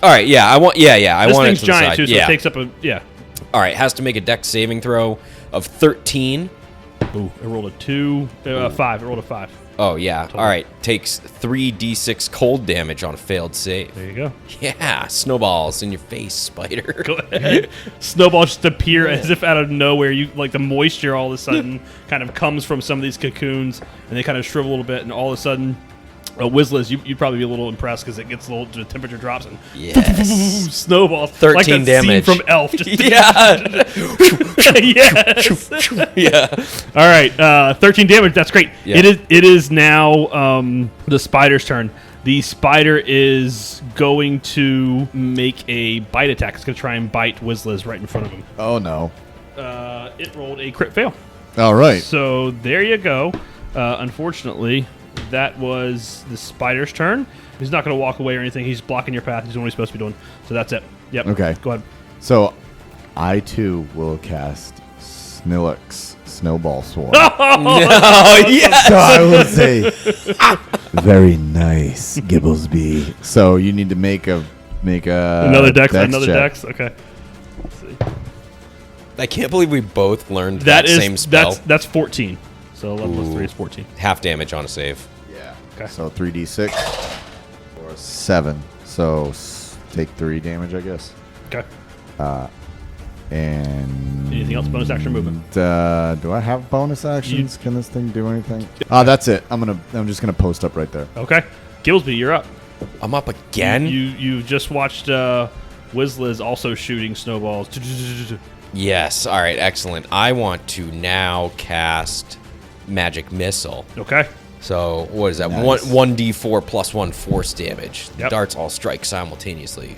Speaker 2: all right, yeah, I want... Yeah, I
Speaker 3: This
Speaker 2: want it
Speaker 3: thing's
Speaker 2: to the
Speaker 3: giant
Speaker 2: side.
Speaker 3: too, so
Speaker 2: Yeah.
Speaker 3: it takes up a
Speaker 2: All right, has to make a dex saving throw of 13.
Speaker 3: Ooh, it rolled a 2, 5. It rolled a 5.
Speaker 2: Oh, yeah. All right, takes 3d6 cold damage on a failed save.
Speaker 3: There you go.
Speaker 2: Yeah, snowballs in your face, spider.
Speaker 3: Go ahead. Snowballs just appear as if out of nowhere. You like the moisture all of a sudden kind of comes from some of these cocoons, and they kind of shrivel a little bit, and all of a sudden, Wizliz, you'd probably be a little impressed because it gets the temperature drops and
Speaker 2: Yes.
Speaker 3: snowballs.
Speaker 2: 13
Speaker 3: like that
Speaker 2: damage.
Speaker 3: Scene from Elf. Just
Speaker 2: Yeah.
Speaker 3: yes.
Speaker 2: Yeah.
Speaker 3: All right, 13 damage. That's great.
Speaker 2: Yeah.
Speaker 3: It is now the spider's turn. The spider is going to make a bite attack. It's going to try and bite Wizliz right in front of him.
Speaker 1: Oh no.
Speaker 3: It rolled a crit fail.
Speaker 1: All right.
Speaker 3: So there you go. Unfortunately, that was the spider's turn. He's not going to walk away or anything. He's blocking your path. He's doing what he's supposed to be doing. So that's it. Yep.
Speaker 1: Okay.
Speaker 3: Go ahead.
Speaker 1: So I too will cast Snillick's Snowball Swarm.
Speaker 2: Oh, yes.
Speaker 1: So I will say, very nice, Gibblesby. So you need to make
Speaker 3: Another dex. Another
Speaker 1: check.
Speaker 3: dex. Okay. Let's see.
Speaker 2: I can't believe we both learned that same spell.
Speaker 3: That's 14. So 11 plus 3 is 14.
Speaker 2: Half damage on a save.
Speaker 1: Yeah.
Speaker 3: Okay.
Speaker 1: So 3d6 or 7. So take 3 damage, I guess.
Speaker 3: Okay.
Speaker 1: And
Speaker 3: Anything else? Bonus action movement?
Speaker 1: do I have bonus actions? Can this thing do anything? That's it. I'm just gonna post up right there.
Speaker 3: Okay. Gillsby, you're up.
Speaker 2: I'm up again?
Speaker 3: You just watched Wizliz also shooting snowballs.
Speaker 2: Yes. All right, excellent. I want to now cast Magic Missile.
Speaker 3: Okay.
Speaker 2: So what is that?
Speaker 1: Nice.
Speaker 2: 1d4 plus 1 force damage. The
Speaker 3: Yep.
Speaker 2: darts all strike simultaneously.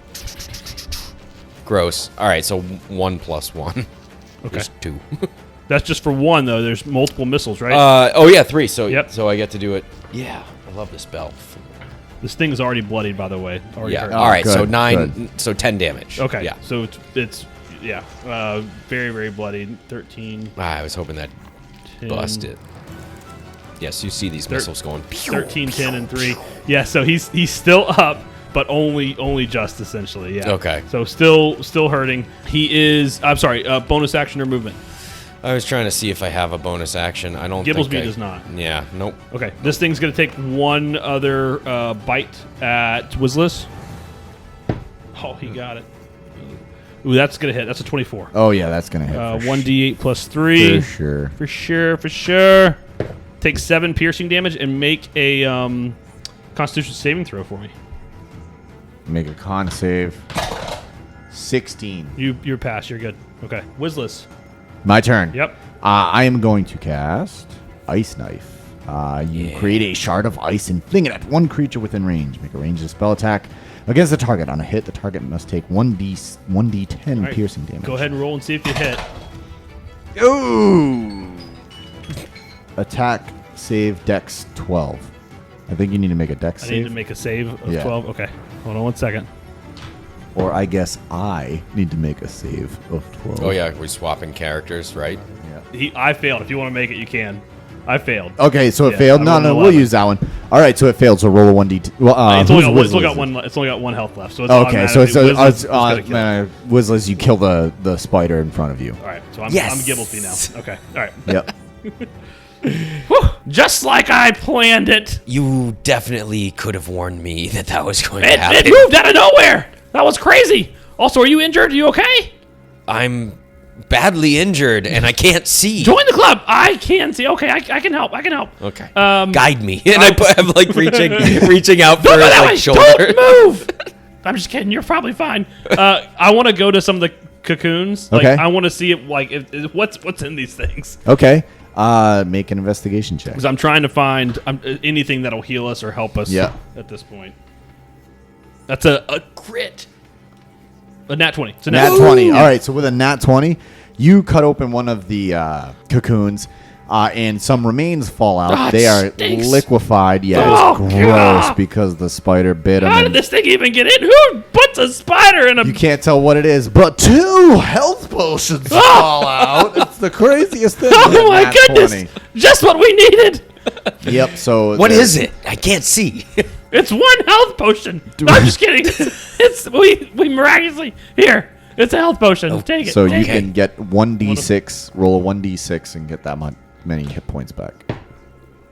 Speaker 2: Gross. All right, so 1 plus 1.
Speaker 3: Okay.
Speaker 2: Just 2.
Speaker 3: That's just for one, though. There's multiple missiles, right?
Speaker 2: Oh yeah, 3. So
Speaker 3: Yep.
Speaker 2: so I get to do it. Yeah, I love this bell.
Speaker 3: This thing is already bloodied, by the way. Already
Speaker 2: Yeah.
Speaker 3: hurt.
Speaker 2: All right. So
Speaker 1: good,
Speaker 2: 9. So 10 damage.
Speaker 3: Okay.
Speaker 2: Yeah.
Speaker 3: So it's very, very bloody. 13.
Speaker 2: I was hoping that
Speaker 3: 10,
Speaker 2: busted. Yes, you see these missiles going.
Speaker 3: 13, 10, and 3. Yeah, so he's still up, but only just, essentially. Yeah.
Speaker 2: Okay.
Speaker 3: So still hurting. He is... I'm sorry, bonus action or movement?
Speaker 2: I was trying to see if I have a bonus action. I don't think
Speaker 3: Gibblesby
Speaker 2: I-
Speaker 3: does not.
Speaker 2: Yeah, nope.
Speaker 3: Okay, this thing's going to take one other bite at Wizzless. Oh, he got it. Ooh, that's going to hit. That's a 24.
Speaker 1: Oh yeah, that's gonna hit. for
Speaker 3: 1d8 plus 3.
Speaker 1: For sure.
Speaker 3: For sure. Take 7 piercing damage and make a Constitution saving throw for me.
Speaker 1: Make a con save. 16.
Speaker 3: You're past. You're good. Okay. Wizzless.
Speaker 1: My turn.
Speaker 3: Yep.
Speaker 1: I am going to cast Ice Knife. You create a shard of ice and fling it at one creature within range. Make a ranged spell attack against the target. On a hit, the target must take 1d10
Speaker 3: right.
Speaker 1: piercing damage.
Speaker 3: Go ahead and roll and see if you hit.
Speaker 1: Ooh! Attack, save, dex 12. I think you need to make a dex
Speaker 3: I
Speaker 1: save.
Speaker 3: need to make a save of
Speaker 1: Yeah.
Speaker 3: 12. Okay. Hold on 1 second.
Speaker 1: Or I guess I need to make a save of 12.
Speaker 2: Oh yeah, we're swapping characters, right?
Speaker 1: Yeah.
Speaker 3: I failed. If you want to make it, you can. I failed.
Speaker 1: Okay, so it
Speaker 3: Yeah,
Speaker 1: failed.
Speaker 3: I
Speaker 1: No,
Speaker 3: rolled an
Speaker 1: we'll
Speaker 3: 11.
Speaker 1: use that one. All right, so it failed. So roll a 1d. Well,
Speaker 3: It's only,
Speaker 1: who's
Speaker 3: got,
Speaker 1: Wizzless?
Speaker 3: it's only got one health left. So it's
Speaker 1: Okay, so it's
Speaker 3: automatically Wizzless is gonna kill it.
Speaker 1: Wizzless, you kill the spider in front of you.
Speaker 3: All right, so I'm
Speaker 2: Yes.
Speaker 3: Gibblesby now. Okay, all right.
Speaker 1: Yep.
Speaker 3: Whew, just like I planned it.
Speaker 2: You definitely could have warned me that was going to
Speaker 3: It
Speaker 2: happen.
Speaker 3: moved out of nowhere. That was crazy. Also, are you injured? Are you okay?
Speaker 2: I'm badly injured and I can't see.
Speaker 3: Join the club. I can see. Okay, I can help. I can help.
Speaker 2: Okay.
Speaker 3: Um,
Speaker 2: Guide me. And I'm like reaching out for
Speaker 3: Don't go
Speaker 2: his
Speaker 3: that
Speaker 2: like
Speaker 3: way.
Speaker 2: shoulder.
Speaker 3: Don't move. I'm just kidding. You're probably fine. I want to go to some of the cocoons. Like,
Speaker 1: Okay.
Speaker 3: I want to see it. Like, what's in these things?
Speaker 1: Okay. Make an investigation check.
Speaker 3: Because I'm trying to find anything that'll heal us or help us.
Speaker 1: Yeah.
Speaker 3: At this point, that's a crit. A nat 20. It's a
Speaker 1: Nat 20. All right, so with a nat 20, you cut open one of the cocoons, and some remains fall out.
Speaker 3: Oh, it
Speaker 1: they are
Speaker 3: stinks.
Speaker 1: liquefied. Yeah,
Speaker 3: Oh,
Speaker 1: it's gross
Speaker 3: God.
Speaker 1: because the spider bit them.
Speaker 3: How did this thing even get in? Who puts a spider in a?
Speaker 1: You can't tell what it is, but 2 health potions fall out. It's the craziest thing.
Speaker 3: Oh my
Speaker 1: Nat
Speaker 3: goodness!
Speaker 1: 20.
Speaker 3: Just what we needed.
Speaker 1: Yep. So
Speaker 2: What
Speaker 1: there-
Speaker 2: is it? I can't see.
Speaker 3: It's 1 health potion. No, I'm just kidding. It's we miraculously here. It's a health potion. Take it.
Speaker 1: So you
Speaker 3: take it.
Speaker 1: can get 1d6, roll a 1d6, and get that many hit points back.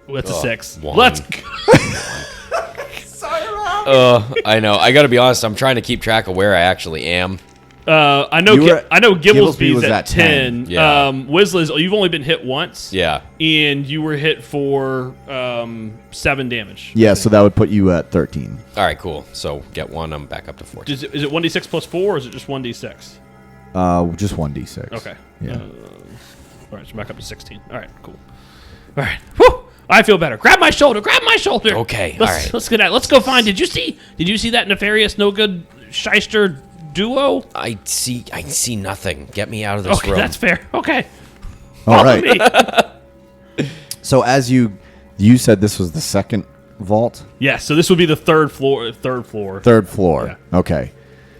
Speaker 3: Ooh, that's a 6.
Speaker 2: 1.
Speaker 3: Let's.
Speaker 2: I know. I got to be honest. I'm trying to keep track of where I actually am.
Speaker 3: I know.
Speaker 1: You were-
Speaker 3: I know.
Speaker 1: Gibblesby
Speaker 3: Gibblesby's
Speaker 1: was
Speaker 3: at
Speaker 1: at
Speaker 3: 10.
Speaker 1: 10.
Speaker 2: Yeah.
Speaker 3: Wizzless, you've only been hit once.
Speaker 2: Yeah.
Speaker 3: And you were hit for 7 damage.
Speaker 1: Yeah, so that would put you at 13.
Speaker 2: All right. Cool. So get 1. I'm back up to 14.
Speaker 3: Is it 1d6 plus 4, or is it just 1d6?
Speaker 1: Just 1d6.
Speaker 3: Okay.
Speaker 1: Yeah.
Speaker 3: All right, so back up to 16. All right, cool. All right. Whew! I feel better. Grab my shoulder. Grab my shoulder.
Speaker 2: Okay,
Speaker 3: Let's,
Speaker 2: all right.
Speaker 3: Let's get out. Let's go find. Did you see that nefarious, no good shyster duo?
Speaker 2: I see nothing. Get me out of this
Speaker 3: Okay,
Speaker 2: room.
Speaker 3: that's fair. Okay.
Speaker 1: All
Speaker 3: Follow
Speaker 1: right.
Speaker 3: me.
Speaker 1: So as you said this was the second vault?
Speaker 3: Yeah, so this would be the third floor.
Speaker 1: Third floor.
Speaker 3: Yeah.
Speaker 1: Okay.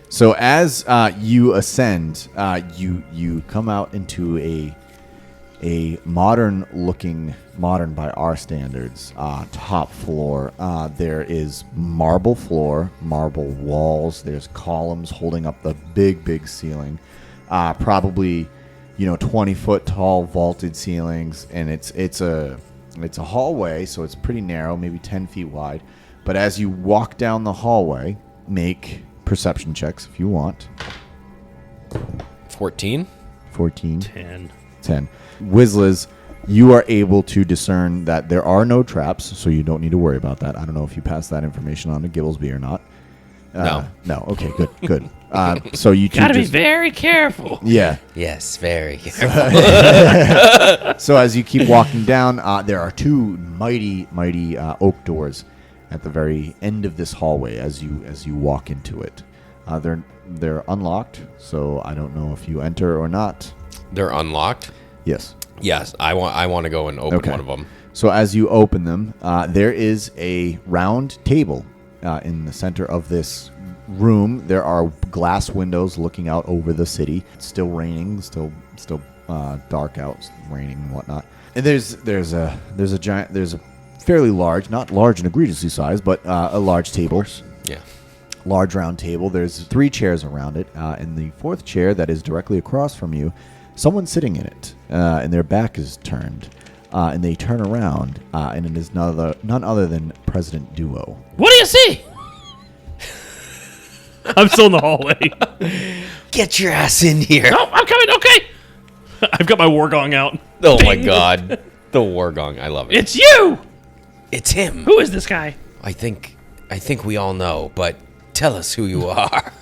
Speaker 1: So as you ascend, you come out into a modern by our standards, top floor. There is marble floor, marble walls. There's columns holding up the big ceiling. Probably, 20-foot tall vaulted ceilings, and it's a hallway, so it's pretty narrow, maybe 10 feet wide. But as you walk down the hallway, make perception checks if you want.
Speaker 2: 14.
Speaker 1: 14.
Speaker 3: 10.
Speaker 1: Wizzless, you are able to discern that there are no traps, so you don't need to worry about that. I don't know if you passed that information on to Gibblesby or not.
Speaker 2: No.
Speaker 1: No. Okay, good. So you two
Speaker 3: Gotta be
Speaker 1: just,
Speaker 3: very careful.
Speaker 1: yeah.
Speaker 2: Yes. Very.
Speaker 1: So as you keep walking down, there are 2 mighty oak doors at the very end of this hallway as you walk into it. They're unlocked, so I don't know if you enter or not.
Speaker 2: They're unlocked?
Speaker 1: Yes.
Speaker 2: Yes. I want to go and open one of them.
Speaker 1: So as you open them, there is a round table in the center of this room. There are glass windows looking out over the city. It's still raining, still dark out, it's raining and whatnot. And there's a fairly large, not large and egregiously sized, but a large table.
Speaker 2: Yeah.
Speaker 1: Large round table. There's 3 chairs around it. In the 4th chair that is directly across from you, someone's sitting in it, and their back is turned. And they turn around, and it is none other than President Duo.
Speaker 3: What do you see? I'm still in the hallway.
Speaker 2: Get your ass in here.
Speaker 3: No, I'm coming. Okay. I've got my war gong out.
Speaker 2: Oh my god. The war gong. I love it.
Speaker 3: It's you.
Speaker 2: It's him.
Speaker 3: Who is this guy?
Speaker 2: I think we all know, but tell us who you are.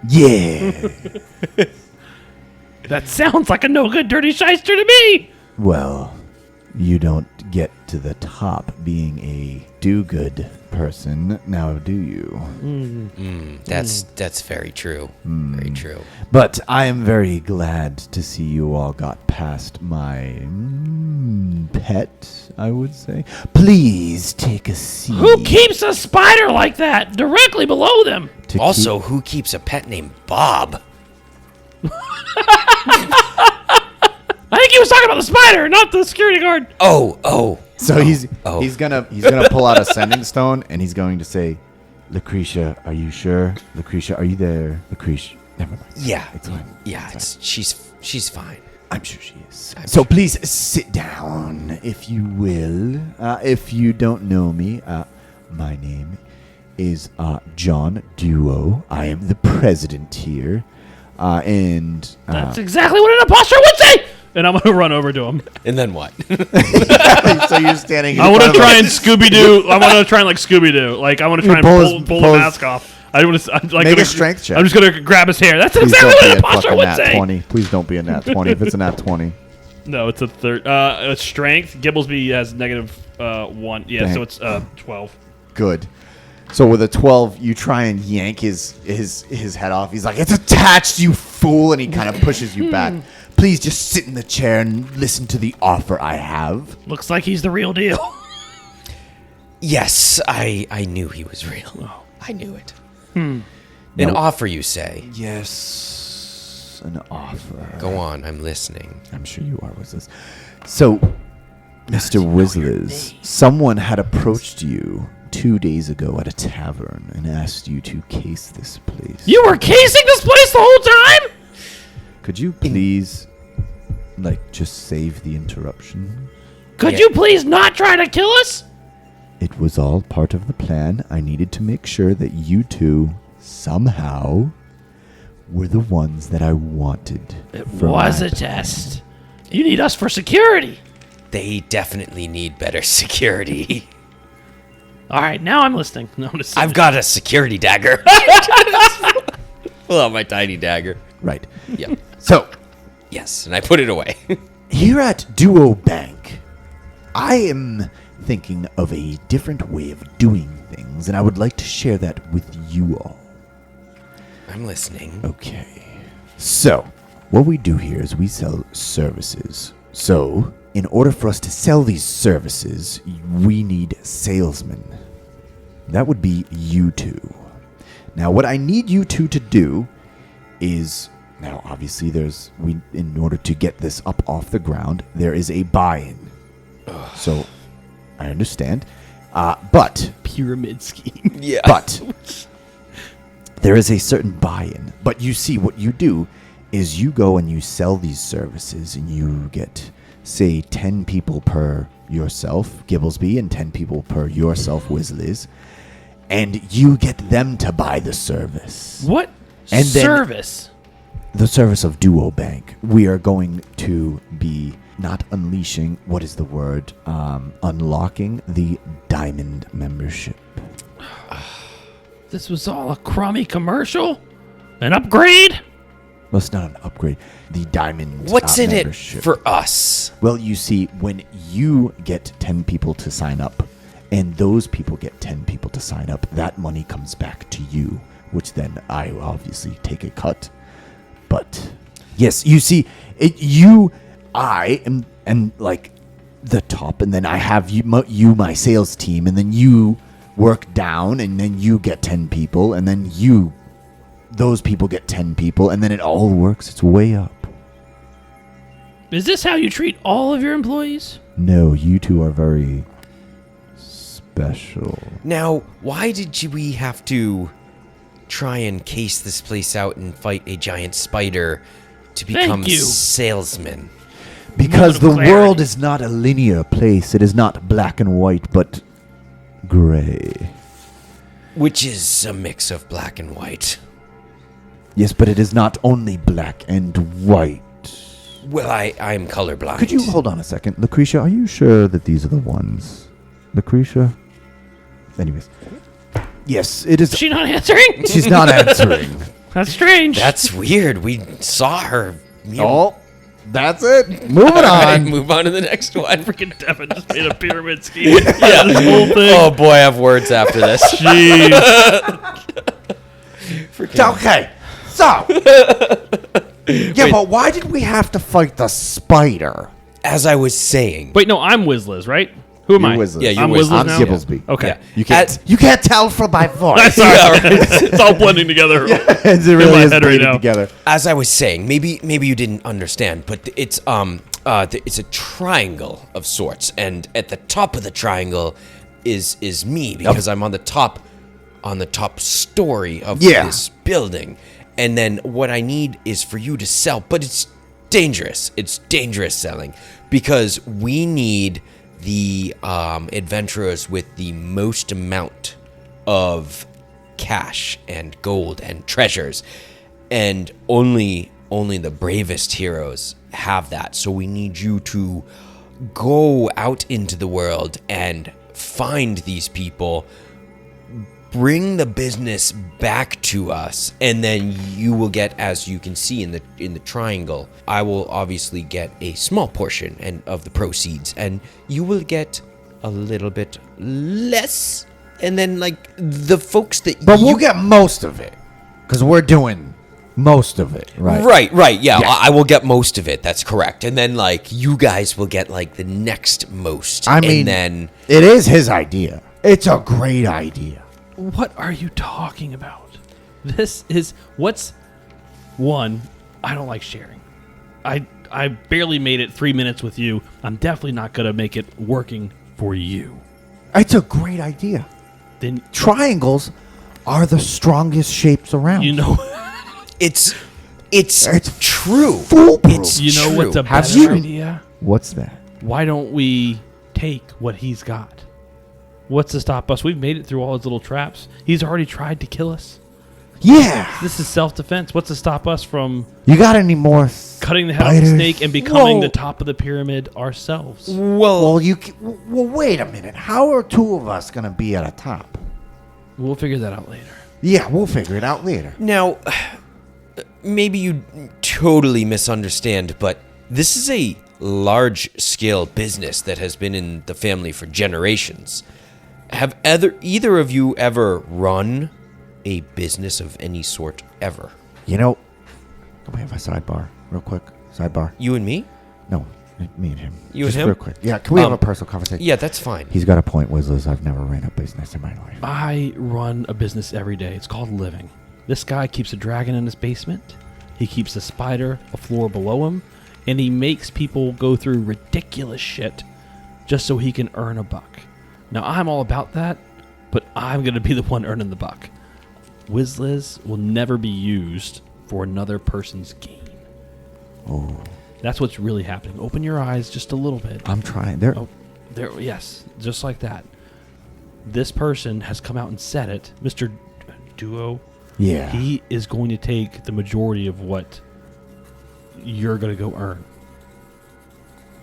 Speaker 1: Yeah.
Speaker 3: That sounds like a no good dirty shyster to me.
Speaker 1: Well, you don't get to the top being a do-good person, now do you?
Speaker 2: That's very true. Very true.
Speaker 1: But I am very glad to see you all got past my pet, I would say. Please take a seat.
Speaker 3: Who keeps a spider like that directly below them?
Speaker 2: Also, who keeps a pet named Bob?
Speaker 3: I think he was talking about the spider, not the security guard.
Speaker 1: So he's gonna pull out a sending stone and he's going to say, Lucretia, are you sure? Lucretia, are you there? Lucretia, never mind.
Speaker 2: Yeah.
Speaker 1: It's fine.
Speaker 2: Yeah, she's fine.
Speaker 1: I'm sure she is. So please sit down, if you will. If you don't know me, my name is John Duo. I am the president here. And
Speaker 3: that's exactly what an imposter would say. And I'm gonna run over to him.
Speaker 2: And then what?
Speaker 1: so you're standing.
Speaker 3: I want to try and Scooby Doo. I want to try and like Scooby Doo. Like I want to try and pull the mask off. I want to like
Speaker 1: make a strength check.
Speaker 3: I'm just gonna grab his hair. That's exactly what an imposter would say.
Speaker 1: 20. Please don't be a nat 20. If it's a nat 20.
Speaker 3: No, it's a third. It's strength. Gibblesby has -1. Yeah, dang. So it's 12.
Speaker 1: Good. So with a 12, you try and yank his head off. He's like, "It's attached, you fool!" And he kind of pushes you back. Please just sit in the chair and listen to the offer I have.
Speaker 3: Looks like he's the real deal.
Speaker 2: Yes, I knew he was real.
Speaker 3: Oh.
Speaker 2: I knew it. An offer, you say?
Speaker 1: Yes, an offer.
Speaker 2: Go on, I'm listening.
Speaker 1: I'm sure you are, Wizzles. So, Mr. Wizzles, someone had approached you 2 days ago at a tavern and asked you to case this place.
Speaker 3: You were casing this place the whole time?
Speaker 1: Could you please, just save the interruption?
Speaker 3: Could you please not try to kill us?
Speaker 1: It was all part of the plan. I needed to make sure that you two, somehow, were the ones that I wanted.
Speaker 3: It was a test. You need us for security.
Speaker 2: They definitely need better security.
Speaker 3: All right, now I'm listening. No,
Speaker 2: I've got a security dagger. Pull out my tiny dagger.
Speaker 1: Right.
Speaker 2: Yep.
Speaker 1: So,
Speaker 2: yes, and I put it away.
Speaker 1: Here at Duo Bank, I am thinking of a different way of doing things, and I would like to share that with you all.
Speaker 2: I'm listening.
Speaker 1: Okay. So, what we do here is we sell services. So, in order for us to sell these services, we need salesmen. That would be you two. Now, what I need you two to do is, now obviously in order to get this up off the ground, there is a buy-in. So, I understand. But
Speaker 3: pyramid scheme.
Speaker 2: Yeah.
Speaker 1: But there is a certain buy-in. But you see, what you do is you go and you sell these services and you get, say, 10 people per yourself, Gibblesby, and 10 people per yourself, Wizzliz. And you get them to buy the service.
Speaker 3: What
Speaker 1: and
Speaker 3: service?
Speaker 1: The service of Duo Bank. We are going to be not unleashing, what is the word? Unlocking the diamond membership.
Speaker 3: This was all a crummy commercial? An upgrade?
Speaker 1: Well, it's not an upgrade. The diamond
Speaker 2: What's in
Speaker 1: membership.
Speaker 2: it for us?
Speaker 1: Well, you see, when you get 10 people to sign up, and those people get 10 people to sign up, that money comes back to you, which then I obviously take a cut. But, yes, you see, I am like the top, and then I have you, my sales team, and then you work down, and then you get 10 people, and then those people get 10 people, and then it all works its way up.
Speaker 3: Is this how you treat all of your employees?
Speaker 1: No, you two are very special.
Speaker 2: Now, why did we have to try and case this place out and fight a giant spider to become
Speaker 3: you.
Speaker 2: salesmen?
Speaker 1: Because the
Speaker 3: Moment of clarity.
Speaker 1: world is not a linear place. It is not black and white, but gray.
Speaker 2: Which is a mix of black and white.
Speaker 1: Yes, but it is not only black and white.
Speaker 2: Well, I'm colorblind.
Speaker 1: Could you hold on a second? Lucretia, are you sure that these are the ones? Lucretia? Anyways. Yes, it is.
Speaker 3: Is she not answering?
Speaker 1: She's not answering.
Speaker 3: That's strange.
Speaker 2: That's weird. We saw her.
Speaker 1: Oh, that's it. Moving
Speaker 2: All right,
Speaker 1: on.
Speaker 2: move on to the next one.
Speaker 3: Freaking Devin just made a pyramid scheme. Yeah, this whole thing.
Speaker 2: Oh boy, I have words after this.
Speaker 3: Jeez.
Speaker 1: Okay, so. Yeah, but why did we have to fight the spider?
Speaker 2: As I was saying,
Speaker 3: Wait, no, I'm Wizliz, right? Who am I?
Speaker 1: Wizliz.
Speaker 2: Yeah, you're
Speaker 3: I'm
Speaker 2: Wizliz.
Speaker 3: Wizliz
Speaker 1: I'm
Speaker 3: now?
Speaker 1: Gibblesby.
Speaker 3: Okay.
Speaker 2: Yeah.
Speaker 1: You can't tell from my voice.
Speaker 3: Sorry. It's all blending together.
Speaker 1: It really
Speaker 3: my
Speaker 1: is
Speaker 3: head right
Speaker 1: bleeding
Speaker 3: now.
Speaker 1: together.
Speaker 2: As I was saying, maybe you didn't understand, but it's a triangle of sorts, and at the top of the triangle is me because I'm on the top story of this building, and then what I need is for you to sell, but it's dangerous. It's dangerous selling because we need the adventurers with the most amount of cash and gold and treasures, and only the bravest heroes have that. So we need you to go out into the world and find these people, bring the business back to us, and then you will get, as you can see in the triangle, I will obviously get a small portion of the proceeds, and you will get a little bit less, and then like the folks that
Speaker 1: But we'll get most of it because we're doing most of it, right?
Speaker 2: Right, yeah. I will get most of it. That's correct. And then like you guys will get like the next most.
Speaker 1: I mean,
Speaker 2: and then
Speaker 1: it is his idea. It's a great idea.
Speaker 3: What are you talking about? This is what's one. I don't like sharing. I barely made it 3 minutes with you. I'm definitely not gonna make it working for you.
Speaker 1: It's a great idea.
Speaker 3: Then
Speaker 1: Triangles are the strongest shapes around.
Speaker 3: you know.
Speaker 2: it's
Speaker 1: It's
Speaker 2: true.
Speaker 1: foolproof.
Speaker 2: It's
Speaker 3: You know
Speaker 2: true.
Speaker 3: what's a
Speaker 1: Have
Speaker 3: better
Speaker 1: you-
Speaker 3: idea?
Speaker 1: What's that?
Speaker 3: Why don't we take what he's got? What's to stop us? We've made it through all his little traps. He's already tried to kill us.
Speaker 1: Yeah.
Speaker 3: This is self-defense. What's to stop us from
Speaker 1: You got any more
Speaker 3: cutting the head off the
Speaker 1: spiders?
Speaker 3: snake and becoming
Speaker 2: Whoa.
Speaker 3: the top of the pyramid ourselves?
Speaker 2: Well,
Speaker 1: Well, wait a minute. How are two of us gonna be at a top?
Speaker 3: We'll figure that out later.
Speaker 1: Yeah, we'll figure it out later.
Speaker 2: now maybe you totally misunderstand, but this is a large-scale business that has been in the family for generations. Have either of you ever run a business of any sort ever?
Speaker 1: You know, can we have a sidebar real quick? Sidebar.
Speaker 2: You and me?
Speaker 1: No, me and him.
Speaker 2: You and
Speaker 1: Just
Speaker 2: him?
Speaker 1: real quick. Yeah, can we have a personal conversation?
Speaker 2: Yeah, that's fine.
Speaker 1: He's got a point, Wizzlers. I've never ran a business in my life.
Speaker 3: I run a business every day. It's called living. This guy keeps a dragon in his basement. He keeps a spider a floor below him. And he makes people go through ridiculous shit just so he can earn a buck. Now, I'm all about that, but I'm going to be the one earning the buck. Wizliz will never be used for another person's gain.
Speaker 1: Oh,
Speaker 3: That's what's really happening. Open your eyes just a little bit.
Speaker 1: I'm trying. There.
Speaker 3: Oh, there. Yes, just like that. This person has come out and said it, Mr. Duo.
Speaker 1: Yeah.
Speaker 3: He is going to take the majority of what you're going to go earn.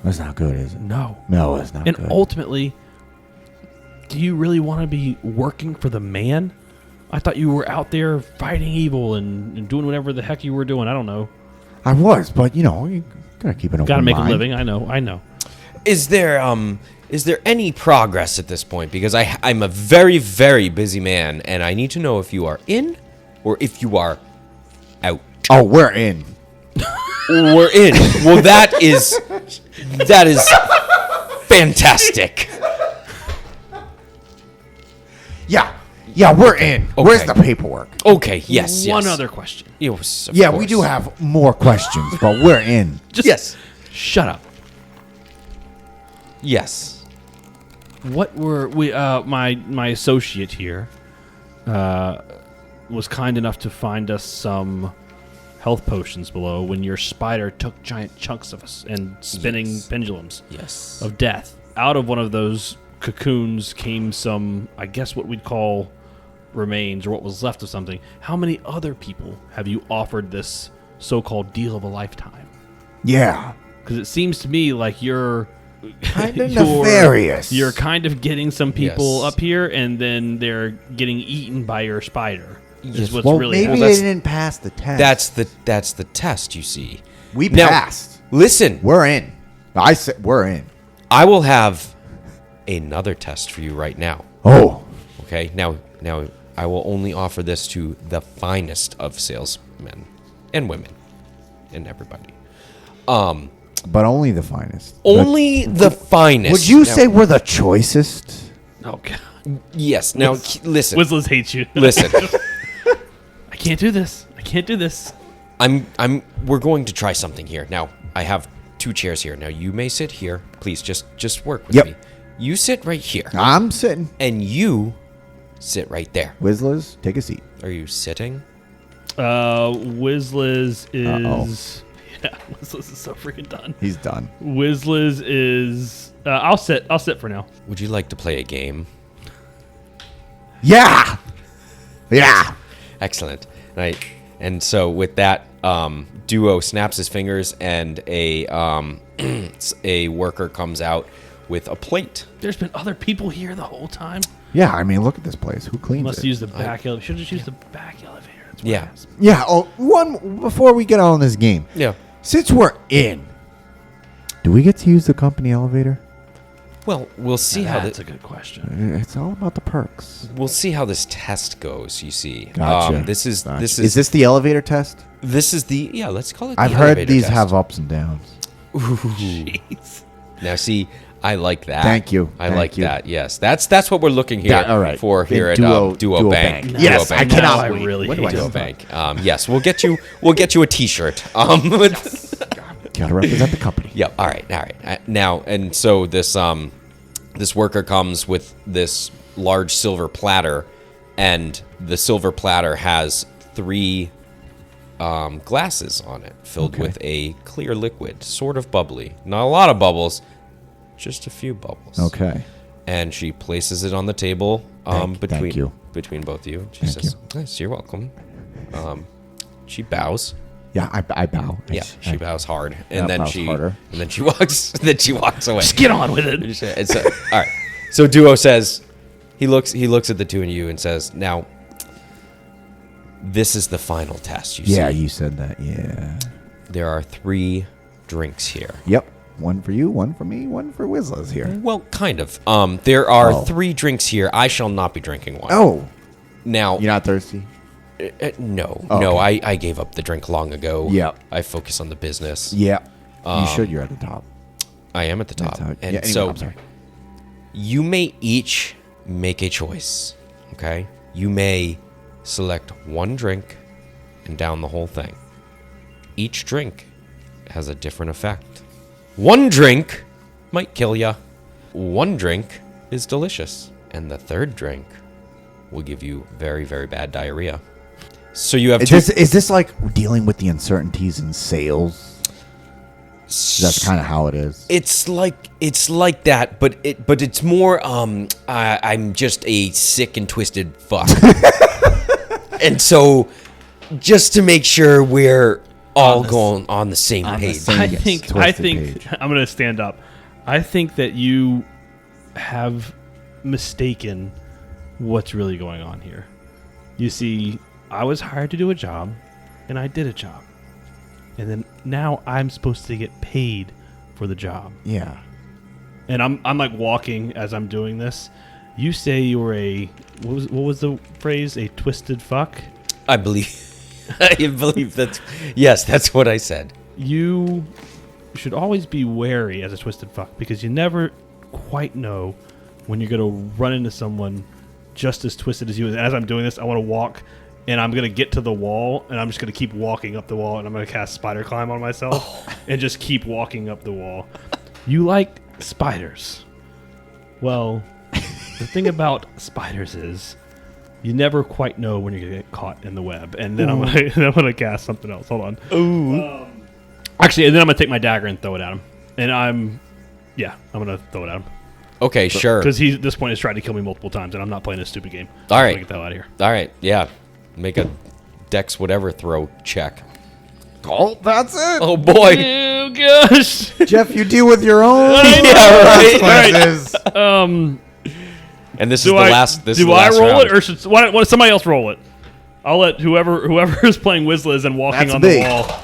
Speaker 1: That's not good, is it?
Speaker 3: No.
Speaker 1: No, it's not
Speaker 3: And
Speaker 1: good.
Speaker 3: ultimately, do you really want to be working for the man? I thought you were out there fighting evil and doing whatever the heck you were doing. I don't know.
Speaker 1: I was, but you know, you gotta keep an open
Speaker 3: Got to make
Speaker 1: mind.
Speaker 3: a living. I know.
Speaker 2: Is there any progress at this point? Because I'm a very, very busy man, and I need to know if you are in or if you are out.
Speaker 1: Oh, we're in.
Speaker 2: We're in. Well, that is fantastic.
Speaker 1: Yeah, we're in.
Speaker 2: Okay.
Speaker 1: Where's the paperwork?
Speaker 2: Okay, yes.
Speaker 3: One other question.
Speaker 2: Yes, of
Speaker 1: Yeah,
Speaker 2: course.
Speaker 1: we do have more questions, but we're in.
Speaker 3: Just
Speaker 2: Yes.
Speaker 3: shut up.
Speaker 2: Yes.
Speaker 3: What were we? My associate here was kind enough to find us some health potions below when your spider took giant chunks of us and spinning pendulums
Speaker 2: Yes.
Speaker 3: of death. Out of one of those cocoons came some, I guess, what we'd call remains or what was left of something. How many other people have you offered this so-called deal of a lifetime?
Speaker 1: Yeah.
Speaker 3: Because it seems to me like you're
Speaker 1: Kind of nefarious.
Speaker 3: You're kind of getting some people
Speaker 2: Yes.
Speaker 3: up here, and then they're getting eaten by your spider.
Speaker 2: Yes.
Speaker 3: Is what's
Speaker 1: Well,
Speaker 3: really
Speaker 1: maybe
Speaker 3: happening.
Speaker 1: they
Speaker 2: that's-
Speaker 1: didn't pass the test.
Speaker 2: That's the test, you see.
Speaker 1: We
Speaker 2: Now,
Speaker 1: passed.
Speaker 2: Listen,
Speaker 1: We're in. I said we're in.
Speaker 2: I will have another test for you right now.
Speaker 1: Oh.
Speaker 2: Okay? Now I will only offer this to the finest of salesmen and women and everybody.
Speaker 1: But only the finest.
Speaker 2: Only the finest.
Speaker 1: Would you
Speaker 2: Now-
Speaker 1: say we're the choicest?
Speaker 3: Oh god,
Speaker 2: Yes. Now listen.
Speaker 3: Whistles hates you.
Speaker 2: Listen.
Speaker 3: I can't do this. I can't do this.
Speaker 2: We're going to try something here. Now, I have 2 chairs here. Now, you may sit here. Please just work with
Speaker 1: Yep.
Speaker 2: me. You sit right here.
Speaker 1: I'm sitting.
Speaker 2: And you sit right there.
Speaker 1: Whistles, take a seat.
Speaker 2: Are you sitting?
Speaker 3: Whistles
Speaker 1: Uh-oh.
Speaker 3: is yeah. Whistles is so freaking done.
Speaker 1: He's done.
Speaker 3: Whistles is. I'll sit. I'll sit for now.
Speaker 2: Would you like to play a game?
Speaker 1: Yeah. Yeah.
Speaker 2: Excellent. Right. And so with that, Duo snaps his fingers, and a worker comes out with a plate.
Speaker 3: There's been other people here the whole time.
Speaker 1: Yeah, I mean, look at this place. Who cleans
Speaker 3: Must
Speaker 1: it?
Speaker 3: use the back elevator. Should have just used the back elevator. That's what
Speaker 2: Yeah.
Speaker 3: it is.
Speaker 1: Yeah. Oh, one before we get on this game.
Speaker 2: Yeah.
Speaker 1: Since we're in, do we get to use the company elevator?
Speaker 2: Well, we'll see how
Speaker 3: That's
Speaker 2: this.
Speaker 3: a good question.
Speaker 1: It's all about the perks.
Speaker 2: We'll see how this test goes. You see,
Speaker 1: Gotcha.
Speaker 2: This is
Speaker 1: Gotcha.
Speaker 2: this
Speaker 1: Is
Speaker 2: is
Speaker 1: this the elevator test?
Speaker 2: this is the yeah. Let's call it. The
Speaker 1: I've heard
Speaker 2: elevator
Speaker 1: these
Speaker 2: test.
Speaker 1: have ups and downs.
Speaker 3: Jeez.
Speaker 2: Now, see, I like that.
Speaker 1: Thank you.
Speaker 2: I
Speaker 1: Thank
Speaker 2: like
Speaker 1: you.
Speaker 2: that. Yes, that's what we're looking here
Speaker 1: All right.
Speaker 2: for here at
Speaker 1: Duo
Speaker 2: Duo Bank.
Speaker 1: Bank. Yes,
Speaker 2: Duo
Speaker 1: I
Speaker 2: Bank.
Speaker 1: cannot
Speaker 3: Now I
Speaker 1: wait.
Speaker 3: really
Speaker 1: What do
Speaker 3: hate
Speaker 1: I
Speaker 2: Duo
Speaker 1: do?
Speaker 2: Bank. Yes, we'll get you a T-shirt.
Speaker 1: Gotta represent the company.
Speaker 2: Yeah. All right. Now, and so this worker comes with this large silver platter, and the silver platter has 3 glasses on it filled
Speaker 1: Okay.
Speaker 2: with a clear liquid, sort of bubbly. Not a lot of bubbles, just a few bubbles.
Speaker 1: Okay.
Speaker 2: And she places it on the table
Speaker 1: Thank you.
Speaker 2: between both of you. She
Speaker 1: Thank
Speaker 2: says, "Yes, you're welcome." She bows.
Speaker 1: Yeah, I bow.
Speaker 2: Yeah, she bows hard,
Speaker 1: Yeah,
Speaker 2: and then
Speaker 1: bows
Speaker 2: she
Speaker 1: harder.
Speaker 2: and then she walks. Then she walks away.
Speaker 3: Just get on with it.
Speaker 2: And so, all right. So Duo says, he looks at the two of you and says, "Now, this is the final test. You
Speaker 1: Yeah,
Speaker 2: see,
Speaker 1: you said that. Yeah.
Speaker 2: there are 3 drinks here.
Speaker 1: Yep. One for you, one for me, one for Whistles here.
Speaker 2: Well, kind of. There are
Speaker 1: Oh.
Speaker 2: 3 drinks here. I shall not be drinking one.
Speaker 1: Oh,
Speaker 2: Now,
Speaker 1: you're not thirsty?
Speaker 2: no,
Speaker 1: Oh,
Speaker 2: no.
Speaker 1: okay.
Speaker 2: I gave up the drink long ago.
Speaker 1: Yep.
Speaker 2: I focus on the business.
Speaker 1: Yeah. You should. You're at the top.
Speaker 2: I am at the top,
Speaker 1: That's how-
Speaker 2: and
Speaker 1: yeah, anyway,
Speaker 2: so
Speaker 1: I'm sorry.
Speaker 2: you may each make a choice. Okay, you may select one drink and down the whole thing. Each drink has a different effect. One drink might kill ya. One drink is delicious, and the third drink will give you very, very bad diarrhea. So you have
Speaker 1: Is this like dealing with the uncertainties in sales? That's kind of how it is.
Speaker 2: It's like that, but it's more. I'm just a sick and twisted fuck, and so just to make sure we're all going on the same page.
Speaker 1: same-
Speaker 3: I
Speaker 1: Yes,
Speaker 3: think
Speaker 1: twisted page.
Speaker 3: I'm going to stand up. I think that you have mistaken what's really going on here. You see, I was hired to do a job, and I did a job. And then now I'm supposed to get paid for the job.
Speaker 1: Yeah.
Speaker 3: And I'm like walking as I'm doing this. You say you were what was the phrase? A twisted fuck?
Speaker 2: I believe that's yes, that's what I said.
Speaker 3: you should always be wary as a twisted fuck because you never quite know when you're going to run into someone just as twisted as you. And as I'm doing this, I want to walk, and I'm going to get to the wall, and I'm just going to keep walking up the wall, and I'm going to cast spider climb on myself and just keep walking up the wall. You like spiders. Well, the thing about spiders is you never quite know when you're going to get caught in the web. And then I'm gonna cast something else. Hold on.
Speaker 2: Ooh.
Speaker 3: Actually, and then I'm going to take my dagger and throw it at him. And I'm going to throw it at him.
Speaker 2: Okay, sure.
Speaker 3: Because he, at this point, has tried to kill me multiple times, and I'm not playing this stupid game.
Speaker 2: All right.
Speaker 3: Get the hell out of here.
Speaker 2: All right, yeah. Make a dex whatever throw check.
Speaker 1: Oh, that's it.
Speaker 2: Oh, boy.
Speaker 3: Oh, gosh.
Speaker 1: Jeff, you deal with your own
Speaker 2: Yeah, right.
Speaker 1: consequences.
Speaker 2: And this is the last. This is the last
Speaker 3: I roll
Speaker 2: round.
Speaker 3: it, or should why somebody else roll it? I'll let whoever is playing Wizliz and walking
Speaker 1: That's
Speaker 3: on
Speaker 1: me.
Speaker 3: the wall.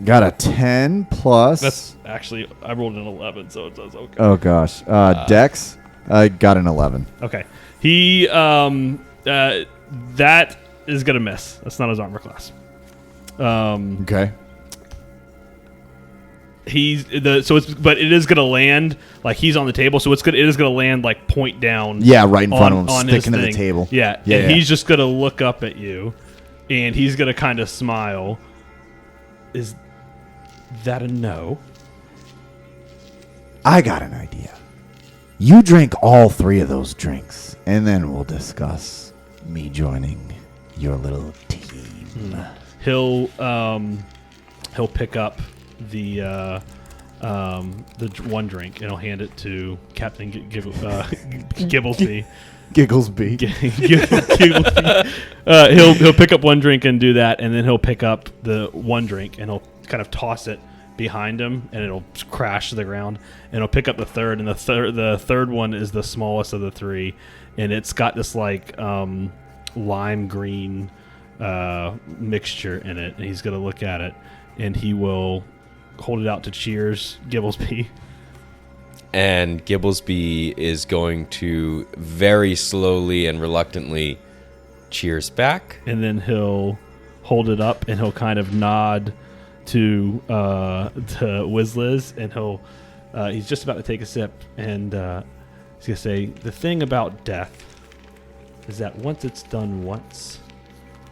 Speaker 1: Got a 10 plus.
Speaker 3: That's actually I rolled an 11, so it's okay.
Speaker 1: Oh gosh. Dex. I got an 11.
Speaker 3: Okay, he that is gonna miss. That's not his armor class.
Speaker 1: Okay.
Speaker 3: But it is gonna land like he's on the table, so it is gonna land like point down.
Speaker 1: Yeah, right in front of him,
Speaker 3: on his
Speaker 1: sticking to the
Speaker 3: thing.
Speaker 1: table.
Speaker 3: Yeah, and he's just gonna look up at you, and he's gonna kind of smile. Is that a no?
Speaker 1: I got an idea. You drink all 3 of those drinks, and then we'll discuss me joining your little team.
Speaker 3: He'll pick up the one drink and he'll hand it to Captain Gibblesby.
Speaker 1: Gigglesby.
Speaker 3: He'll pick up one drink and do that, and then he'll pick up the one drink and he'll kind of toss it behind him, and it'll crash to the ground. And he'll pick up the third, and the third one is the smallest of the 3, and it's got this like lime green mixture in it. And he's gonna look at it, and he will hold it out to cheers Gibblesby.
Speaker 2: And Gibblesby is going to very slowly and reluctantly cheers back.
Speaker 3: And then he'll hold it up, and he'll kind of nod to Wizliz, and he's just about to take a sip, and he's gonna say, the thing about death is that once it's done once,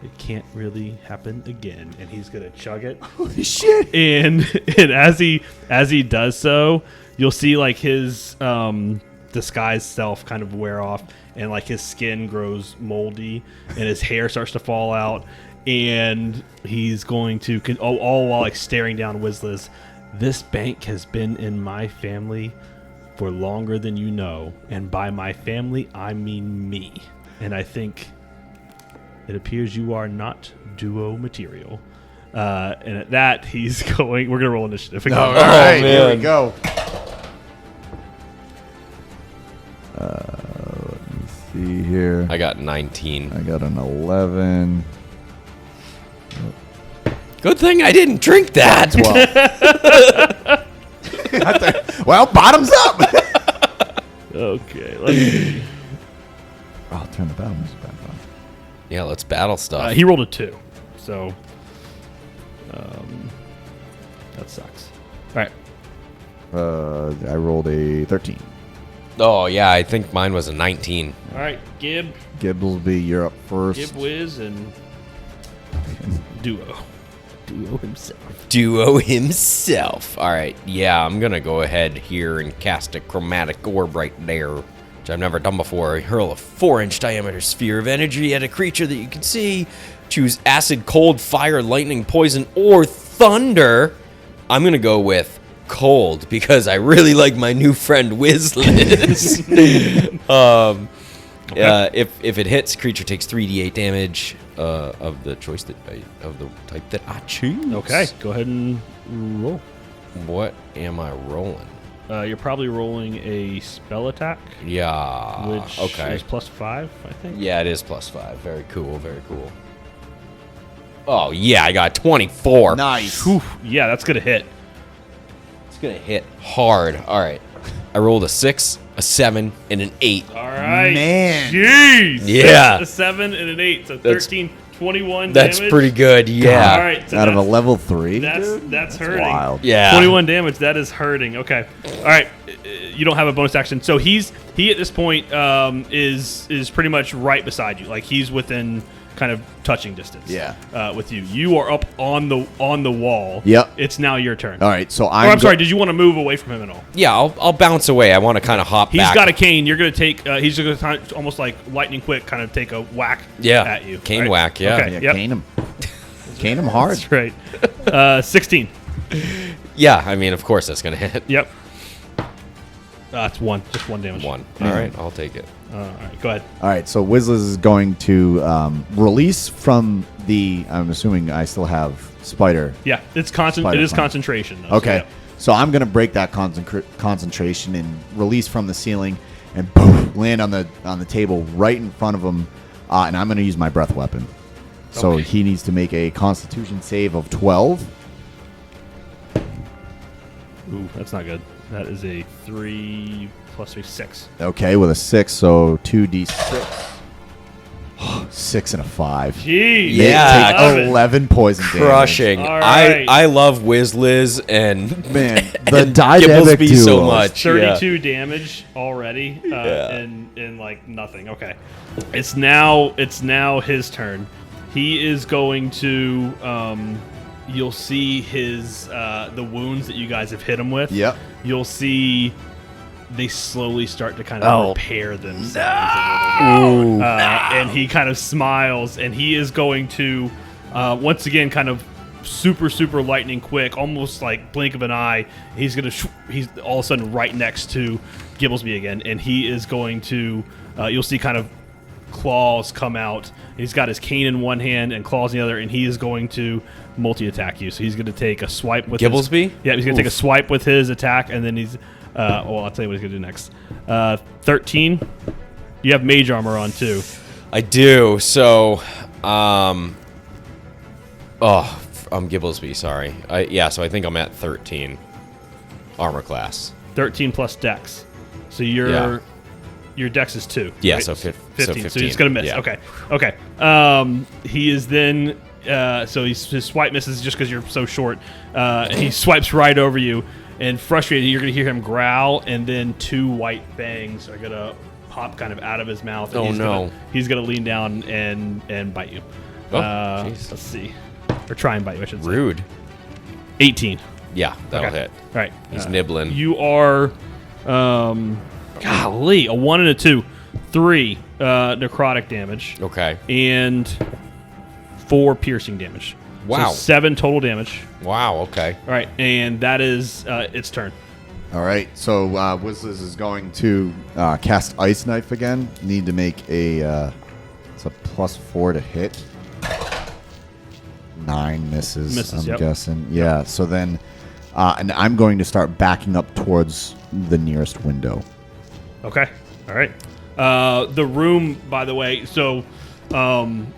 Speaker 3: it can't really happen again. And he's gonna chug it.
Speaker 1: Holy shit.
Speaker 3: And as he does so, you'll see like his disguised self kind of wear off, and like his skin grows moldy, and his hair starts to fall out, and he's going to all while like staring down Wizliz. This bank has been in my family for longer than you know, and by my family I mean me. And I think it appears you are not duo material. And at that, he's going. We're gonna roll initiative again.
Speaker 1: All right, here we
Speaker 2: man.
Speaker 1: go. Let me see here.
Speaker 2: I got 19.
Speaker 1: I got an 11.
Speaker 2: Good thing I didn't drink that.
Speaker 1: 12. Well, bottoms up.
Speaker 3: Okay, let's see.
Speaker 1: I'll turn the battle music back on.
Speaker 2: Yeah, let's battle stuff.
Speaker 3: He rolled a 2, so that sucks. All right,
Speaker 1: I rolled a 13.
Speaker 2: Oh, yeah, I think mine was a 19.
Speaker 3: all right, Gib,
Speaker 1: Gibblesby, you're up first.
Speaker 3: Wiz, and Duo himself.
Speaker 2: Duo himself. All right, yeah, I'm going to go ahead here and cast a chromatic orb right there, which I've never done before. I hurl a 4-inch diameter sphere of energy at a creature that you can see. Choose acid, cold, fire, lightning, poison, or thunder. I'm going to go with cold because I really like my new friend Wizliz. If it hits, creature takes 3d8 damage of the choice of the type that I choose.
Speaker 3: Okay, go ahead and roll.
Speaker 2: What am I rolling?
Speaker 3: You're probably rolling a spell attack,
Speaker 2: Yeah.
Speaker 3: which
Speaker 2: okay.
Speaker 3: is +5, I think.
Speaker 2: Yeah, it is +5. Very cool. Very cool. Oh yeah, I got 24.
Speaker 1: Nice.
Speaker 3: Whew, yeah, that's gonna hit.
Speaker 2: It's gonna hit hard. All right. I rolled a 6, a 7, and an 8.
Speaker 3: All right,
Speaker 1: Man.
Speaker 3: jeez,
Speaker 2: Yeah.
Speaker 3: a 7 and an 8, so
Speaker 2: That's
Speaker 3: 13, 21
Speaker 2: That's
Speaker 3: damage.
Speaker 2: pretty good. Yeah.
Speaker 3: All right. So
Speaker 1: Out of a level 3.
Speaker 3: that's hurting.
Speaker 1: Wild.
Speaker 2: Yeah.
Speaker 3: 21 damage. That is hurting. Okay. All right. You don't have a bonus action. So he at this point is pretty much right beside you. Like he's within kind of touching distance.
Speaker 1: Yeah.
Speaker 3: With you. You are up on the wall.
Speaker 1: Yep.
Speaker 3: It's now your turn.
Speaker 1: All right, so
Speaker 3: I'm sorry. Did you want to move away from him at all?
Speaker 2: Yeah, I'll bounce away. I want to kind of hop
Speaker 3: He's
Speaker 2: back.
Speaker 3: got a cane. You're going to take. He's just going to almost like lightning quick, kind of take a whack. At you.
Speaker 2: Cane
Speaker 3: right?
Speaker 2: whack. Yeah.
Speaker 3: Okay.
Speaker 1: Yeah,
Speaker 3: Yep.
Speaker 1: cane him. Cane him hard.
Speaker 3: That's right. 16.
Speaker 2: Yeah. I mean, of course that's gonna hit.
Speaker 3: Yep. It's one. Just one damage.
Speaker 2: One. All right, I'll take it.
Speaker 3: All right. Go ahead.
Speaker 1: All right, so Wizzles is going to release from the. I'm assuming I still have Spider.
Speaker 3: Yeah. It's constant.
Speaker 1: Spider
Speaker 3: It is
Speaker 1: climb.
Speaker 3: concentration. Though,
Speaker 1: Okay,
Speaker 3: So,
Speaker 1: so I'm going to break that concentration and release from the ceiling and boom, land on the table right in front of him, and I'm going to use my breath weapon. So
Speaker 3: Okay.
Speaker 1: he needs to make a Constitution save of 12.
Speaker 3: Ooh, that's not good. That is a 3 plus 3, 6.
Speaker 1: Okay, with a 6, so 2d6. 6 and a 5.
Speaker 3: Jeez.
Speaker 2: Yeah,
Speaker 1: Take
Speaker 3: love it.
Speaker 1: 11 poison damage.
Speaker 2: Crushing.
Speaker 3: All right.
Speaker 2: I love Wiz and
Speaker 1: Man, the
Speaker 2: and
Speaker 1: dynamic
Speaker 2: Gibblesby so
Speaker 1: duo.
Speaker 2: much.
Speaker 3: 32 damage already, in like nothing. Okay, it's now his turn. He is going to. You'll see his the wounds that you guys have hit him with.
Speaker 1: Yep.
Speaker 3: You'll see they slowly start to kind of
Speaker 1: Oh.
Speaker 3: repair themselves. A little bit. And he kind of smiles, and he is going to once again kind of super lightning quick, almost like blink of an eye. He's gonna he's all of a sudden right next to Gibblesby again, and he is going to you'll see kind of claws come out. He's got his cane in one hand and claws in the other, and he is going to multi-attack you. So he's going to take a swipe with
Speaker 2: Gibblesby?
Speaker 3: Yeah, he's going to take a swipe with his attack, and then he's well, I'll tell you what he's going to do next. 13. You have mage armor on too.
Speaker 2: I do. So, I'm Gibblesby. Sorry. So I think I'm at 13 armor class.
Speaker 3: 13 plus dex. So your dex is 2.
Speaker 2: Yeah,
Speaker 3: right?
Speaker 2: so
Speaker 3: 15. So he's going to miss.
Speaker 2: Yeah.
Speaker 3: Okay. He is then so his swipe misses just because you're so short. He swipes right over you, and frustrated, you're going to hear him growl, and then 2 white fangs are going to pop kind of out of his mouth. And
Speaker 2: Oh, no.
Speaker 3: He's going to lean down and bite you.
Speaker 2: Oh, jeez.
Speaker 3: Let's see. Or try and bite you, I should say.
Speaker 2: Rude.
Speaker 3: 18.
Speaker 2: Yeah, that'll hit.
Speaker 3: All right.
Speaker 2: He's nibbling.
Speaker 3: You are, golly, a 1 and a 2. 3 necrotic damage.
Speaker 2: Okay.
Speaker 3: And 4 piercing damage.
Speaker 2: Wow.
Speaker 3: So 7 total damage.
Speaker 2: Wow. Okay.
Speaker 3: All right. And that is its turn.
Speaker 1: All right, so Wizzles is going to cast Ice Knife again. Need to make it's a +4 to hit. 9 misses. I'm
Speaker 3: yep.
Speaker 1: guessing. Yeah. So then, and I'm going to start backing up towards the nearest window.
Speaker 3: Okay. All right. The room, by the way, so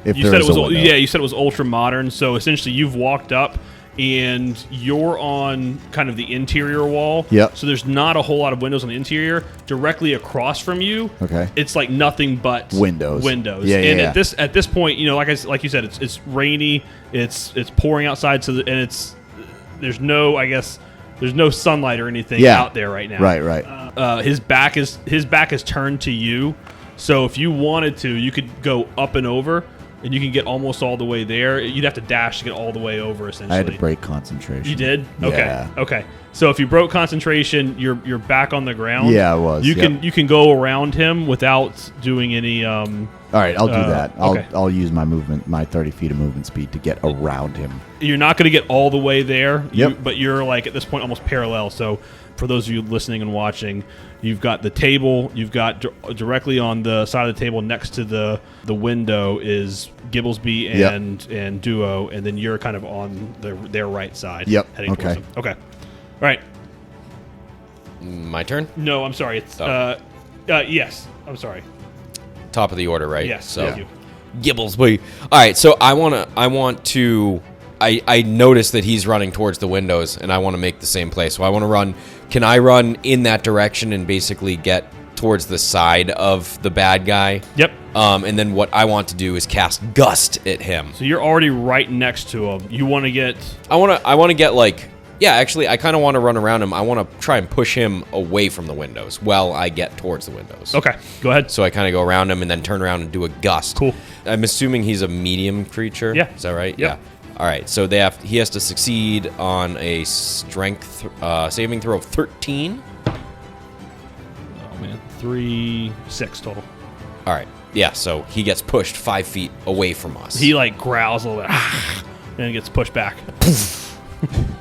Speaker 1: If
Speaker 3: you
Speaker 1: there
Speaker 3: said
Speaker 1: is
Speaker 3: it was
Speaker 1: a window.
Speaker 3: you said it was ultra modern. So essentially, you've walked up and you're on kind of the interior wall.
Speaker 1: Yep.
Speaker 3: So there's not a whole lot of windows on the interior. Directly across from you,
Speaker 1: Okay.
Speaker 3: it's like nothing but
Speaker 1: Windows.
Speaker 3: Windows.
Speaker 1: Yeah,
Speaker 3: and
Speaker 1: yeah,
Speaker 3: at this point, you know, like you said, it's rainy. It's pouring outside. So there's no sunlight or anything
Speaker 1: Yeah.
Speaker 3: out there right now.
Speaker 1: Right.
Speaker 3: His back is turned to you. So if you wanted to, you could go up and over, and you can get almost all the way there. You'd have to dash to get all the way over, essentially.
Speaker 1: I had to break concentration.
Speaker 3: You did? Okay.
Speaker 1: Yeah.
Speaker 3: Okay. So if you broke concentration, you're back on the ground.
Speaker 1: Yeah, I was,
Speaker 3: You
Speaker 1: yep.
Speaker 3: can go around him without doing any.
Speaker 1: All right, I'll do that.
Speaker 3: okay.
Speaker 1: I'll use my movement, my 30 feet of movement speed to get around him.
Speaker 3: You're not going to get all the way there.
Speaker 1: Yep.
Speaker 3: But you're like at this point almost parallel. So for those of you listening and watching, you've got the table. You've got directly on the side of the table next to the window is Gibblesby and Duo, and then you're kind of on their right side.
Speaker 1: Yep.
Speaker 3: Heading
Speaker 1: Okay.
Speaker 3: towards them. Okay. All right.
Speaker 2: My turn.
Speaker 3: No, I'm sorry. It's yes. I'm sorry.
Speaker 2: Top of the order, right?
Speaker 3: Yes.
Speaker 2: So
Speaker 3: Thank you.
Speaker 2: Gibblesby. All right. So I want to. I notice that he's running towards the windows, and I want to make the same play. So I want to run. Can I run in that direction and basically get towards the side of the bad guy.
Speaker 3: Yep.
Speaker 2: And then what I want to do is cast Gust at him.
Speaker 3: So you're already right next to him. You want to get...
Speaker 2: I want to get like... Yeah, actually, I kind of want to run around him. I want to try and push him away from the windows while I get towards the windows.
Speaker 3: Okay, go ahead.
Speaker 2: So I kind of go around him and then turn around and do a Gust.
Speaker 3: Cool.
Speaker 2: I'm assuming he's a medium creature.
Speaker 3: Yeah.
Speaker 2: Is that right?
Speaker 3: Yep.
Speaker 2: Yeah. All right. So he has to succeed on a strength saving throw of 13.
Speaker 3: Oh, man. 3, 6 total.
Speaker 2: All right. Yeah, so he gets pushed 5 feet away from us.
Speaker 3: He, like, growls a little bit. And gets pushed back.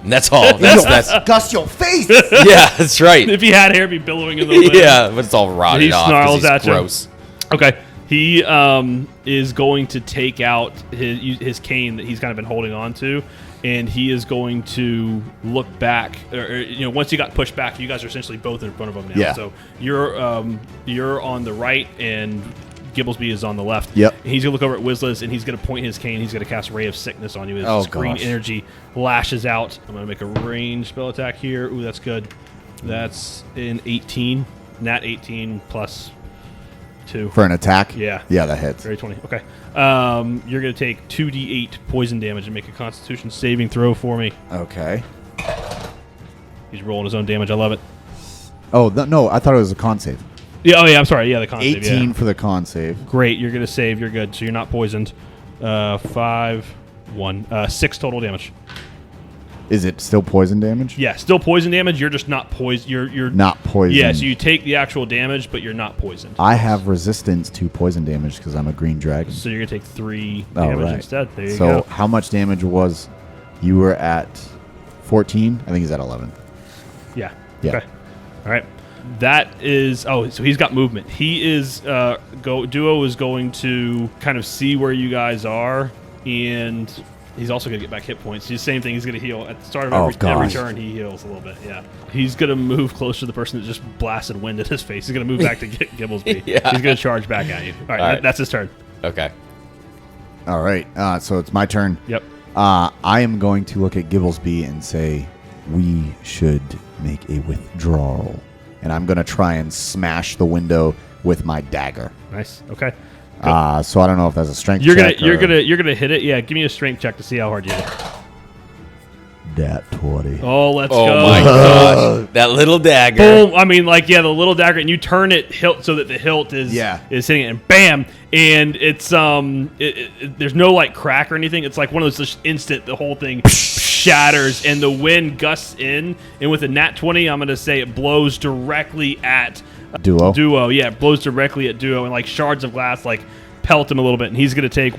Speaker 2: And that's all. That's
Speaker 1: Gus, your face.
Speaker 2: yeah, that's right.
Speaker 3: If he had hair, it'd be billowing in the wind.
Speaker 2: Yeah, but it's all rotted
Speaker 3: He
Speaker 2: off. 'cause
Speaker 3: snarls
Speaker 2: he's
Speaker 3: at you.
Speaker 2: gross.
Speaker 3: Okay. He is going to take out his cane that he's kind of been holding on to, and he is going to look back. Or, once he got pushed back, you guys are essentially both in front of him now.
Speaker 1: Yeah.
Speaker 3: So you're on the right, and Gibblesby is on the left.
Speaker 1: Yep.
Speaker 3: And he's going to look over at Wizliz, and he's going to point his cane. He's going to cast Ray of Sickness on you as
Speaker 1: Oh,
Speaker 3: this green
Speaker 1: gosh.
Speaker 3: energy lashes out. I'm going to make a ranged spell attack here. Ooh, that's good. That's an 18. Nat 18 plus 2.
Speaker 1: For an attack?
Speaker 3: Yeah.
Speaker 1: Yeah, that hits.
Speaker 3: Very 20. Okay. You're going to take 2d8 poison damage and make a Constitution saving throw for me.
Speaker 1: Okay.
Speaker 3: He's rolling his own damage. I love it.
Speaker 1: Oh, no, I thought it was a con save.
Speaker 3: Yeah. Oh, yeah. I'm sorry. Yeah, the con save,
Speaker 1: 18
Speaker 3: yeah.
Speaker 1: for the con save.
Speaker 3: Great. You're going to save. You're good. So you're not poisoned. 5, 1, 6 total damage.
Speaker 1: Is it still poison damage?
Speaker 3: Yeah, still poison damage. You're just not poisoned. You're
Speaker 1: Not poison.
Speaker 3: Yeah. So you take the actual damage, but you're not poisoned.
Speaker 1: I have resistance to poison damage because I'm a green dragon.
Speaker 3: So you're going to take 3
Speaker 1: Oh,
Speaker 3: damage
Speaker 1: right.
Speaker 3: instead. There you
Speaker 1: So
Speaker 3: go.
Speaker 1: how much damage was you were at 14? I think he's at 11.
Speaker 3: Yeah.
Speaker 1: Yeah.
Speaker 3: Okay. All right. That is. Oh, so he's got movement. He is. Duo is going to kind of see where you guys are, and he's also going to get back hit points. He's the same thing. He's going to heal at the start of every
Speaker 1: gosh.
Speaker 3: turn. He heals a little bit. Yeah. He's going to move close to the person that just blasted wind at his face. He's going to move back to Gibblesby.
Speaker 2: Yeah.
Speaker 3: He's going to charge back at you. All right.
Speaker 2: All right.
Speaker 3: That's his turn.
Speaker 2: Okay.
Speaker 1: All right. So it's my turn.
Speaker 3: Yep.
Speaker 1: I am going to look at Gibblesby and say, we should make a withdrawal. And I'm going to try and smash the window with my dagger.
Speaker 3: Nice. Okay.
Speaker 1: So I don't know if that's a strength
Speaker 3: You're
Speaker 1: check.
Speaker 3: gonna hit it. Yeah. Give me a strength check to see how hard you hit it.
Speaker 1: Dat 20.
Speaker 3: Oh, let's
Speaker 2: Oh
Speaker 3: go.
Speaker 2: my gosh. That little dagger.
Speaker 3: Boom! I mean, like, yeah, the little dagger, and you turn it hilt so that the hilt is hitting it, and bam! And it's there's no like crack or anything. It's like one of those just instant. The whole thing shatters, and the wind gusts in, and with a nat 20, I'm gonna say it blows directly at
Speaker 1: Duo.
Speaker 3: Duo. Yeah, it blows directly at Duo, and like shards of glass like pelt him a little bit, and he's gonna take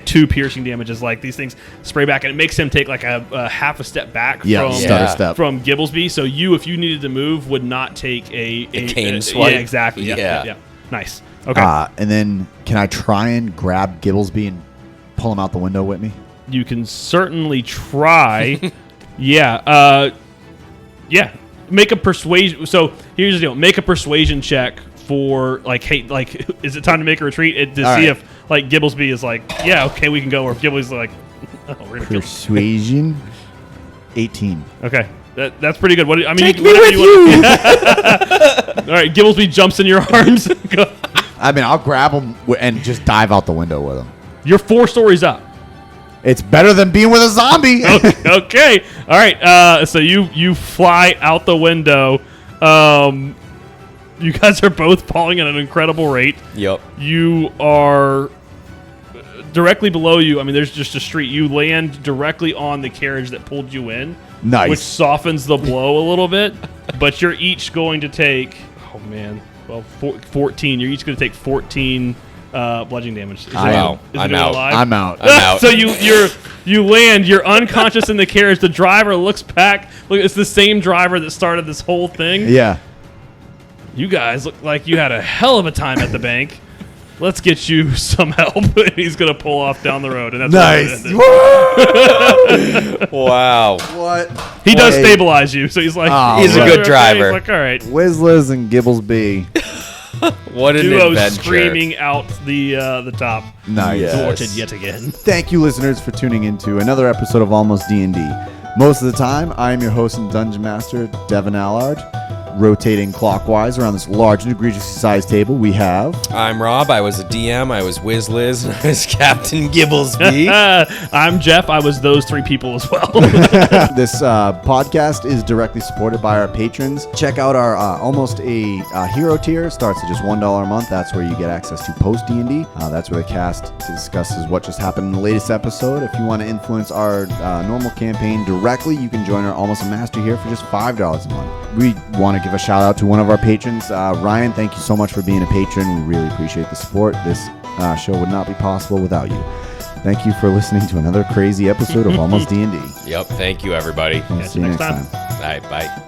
Speaker 3: 2 piercing damages. Like these things spray back, and it makes him take like a half a step back
Speaker 1: stutter step.
Speaker 3: from Gibblesby. So if you needed to move, would not take a
Speaker 2: cane swipe?
Speaker 3: Yeah, exactly.
Speaker 2: Yeah.
Speaker 3: Yeah. Nice. Okay.
Speaker 1: And then can I try and grab Gibblesby and pull him out the window with me?
Speaker 3: You can certainly try. Yeah. Yeah. Make a persuasion. So here's the deal. Make a persuasion check for like, hey, like, is it time to make a retreat? To
Speaker 1: All
Speaker 3: see
Speaker 1: right.
Speaker 3: if like Gibblesby is like, yeah, okay, we can go. Or if Gibblesby's like, oh, we're gonna kill.
Speaker 1: Persuasion. 18.
Speaker 3: Okay. That's pretty good. What I mean,
Speaker 1: Take me
Speaker 3: whatever
Speaker 1: with
Speaker 3: you want. All right, Gibblesby jumps in your arms.
Speaker 1: I mean, I'll grab him and just dive out the window with him.
Speaker 3: You're 4 stories up.
Speaker 1: It's better than being with a zombie.
Speaker 3: Okay. All right. So you fly out the window. You guys are both falling at an incredible rate.
Speaker 2: Yep.
Speaker 3: You are directly below you. I mean, there's just a street. You land directly on the carriage that pulled you in.
Speaker 1: Nice.
Speaker 3: Which softens the blow a little bit. But you're each going to take, 14. You're each going to take 14 bludgeoning damage.
Speaker 1: I'm out.
Speaker 2: I'm out.
Speaker 1: I'm out.
Speaker 2: I'm out.
Speaker 3: So you land. You're unconscious in the carriage. The driver looks back. Look, it's the same driver that started this whole thing.
Speaker 1: Yeah.
Speaker 3: You guys look like you had a hell of a time at the bank. Let's get you some help. And he's gonna pull off down the road, and that's
Speaker 1: Nice.
Speaker 2: Wow.
Speaker 1: What?
Speaker 3: He does
Speaker 1: Wait.
Speaker 3: stabilize you, so he's like,
Speaker 1: Oh,
Speaker 2: He's a
Speaker 1: right.
Speaker 2: good driver.
Speaker 3: He's like, all right.
Speaker 1: Wizzlers and Gibblesby.
Speaker 2: What an
Speaker 3: Duo
Speaker 2: adventure.
Speaker 3: screaming out the top.
Speaker 1: Nice.
Speaker 2: Yeah.
Speaker 3: Thwarted yet again.
Speaker 1: Thank you, listeners, for tuning into another episode of Almost D&D. Most of the time, I am your host and dungeon master, Devin Allard. rotating clockwise around this large and egregiously sized table, we have...
Speaker 2: I'm Rob. I was a DM. I was Wiz Liz. And I was Captain Gibblesby.
Speaker 3: I'm Jeff. I was those three people as well.
Speaker 1: This podcast is directly supported by our patrons. Check out our Almost a Hero tier. Starts at just $1 a month. That's where you get access to post D&D. That's where the cast discusses what just happened in the latest episode. If you want to influence our normal campaign directly, you can join our Almost a Master here for just $5 a month. We want to give a shout out to one of our patrons, Ryan. Thank you so much for being a patron. We really appreciate the support. This show would not be possible without you. Thank you for listening to another crazy episode of Almost D&D.
Speaker 2: Yep. Thank you, everybody.
Speaker 1: We'll see you next time.
Speaker 2: All right. Bye.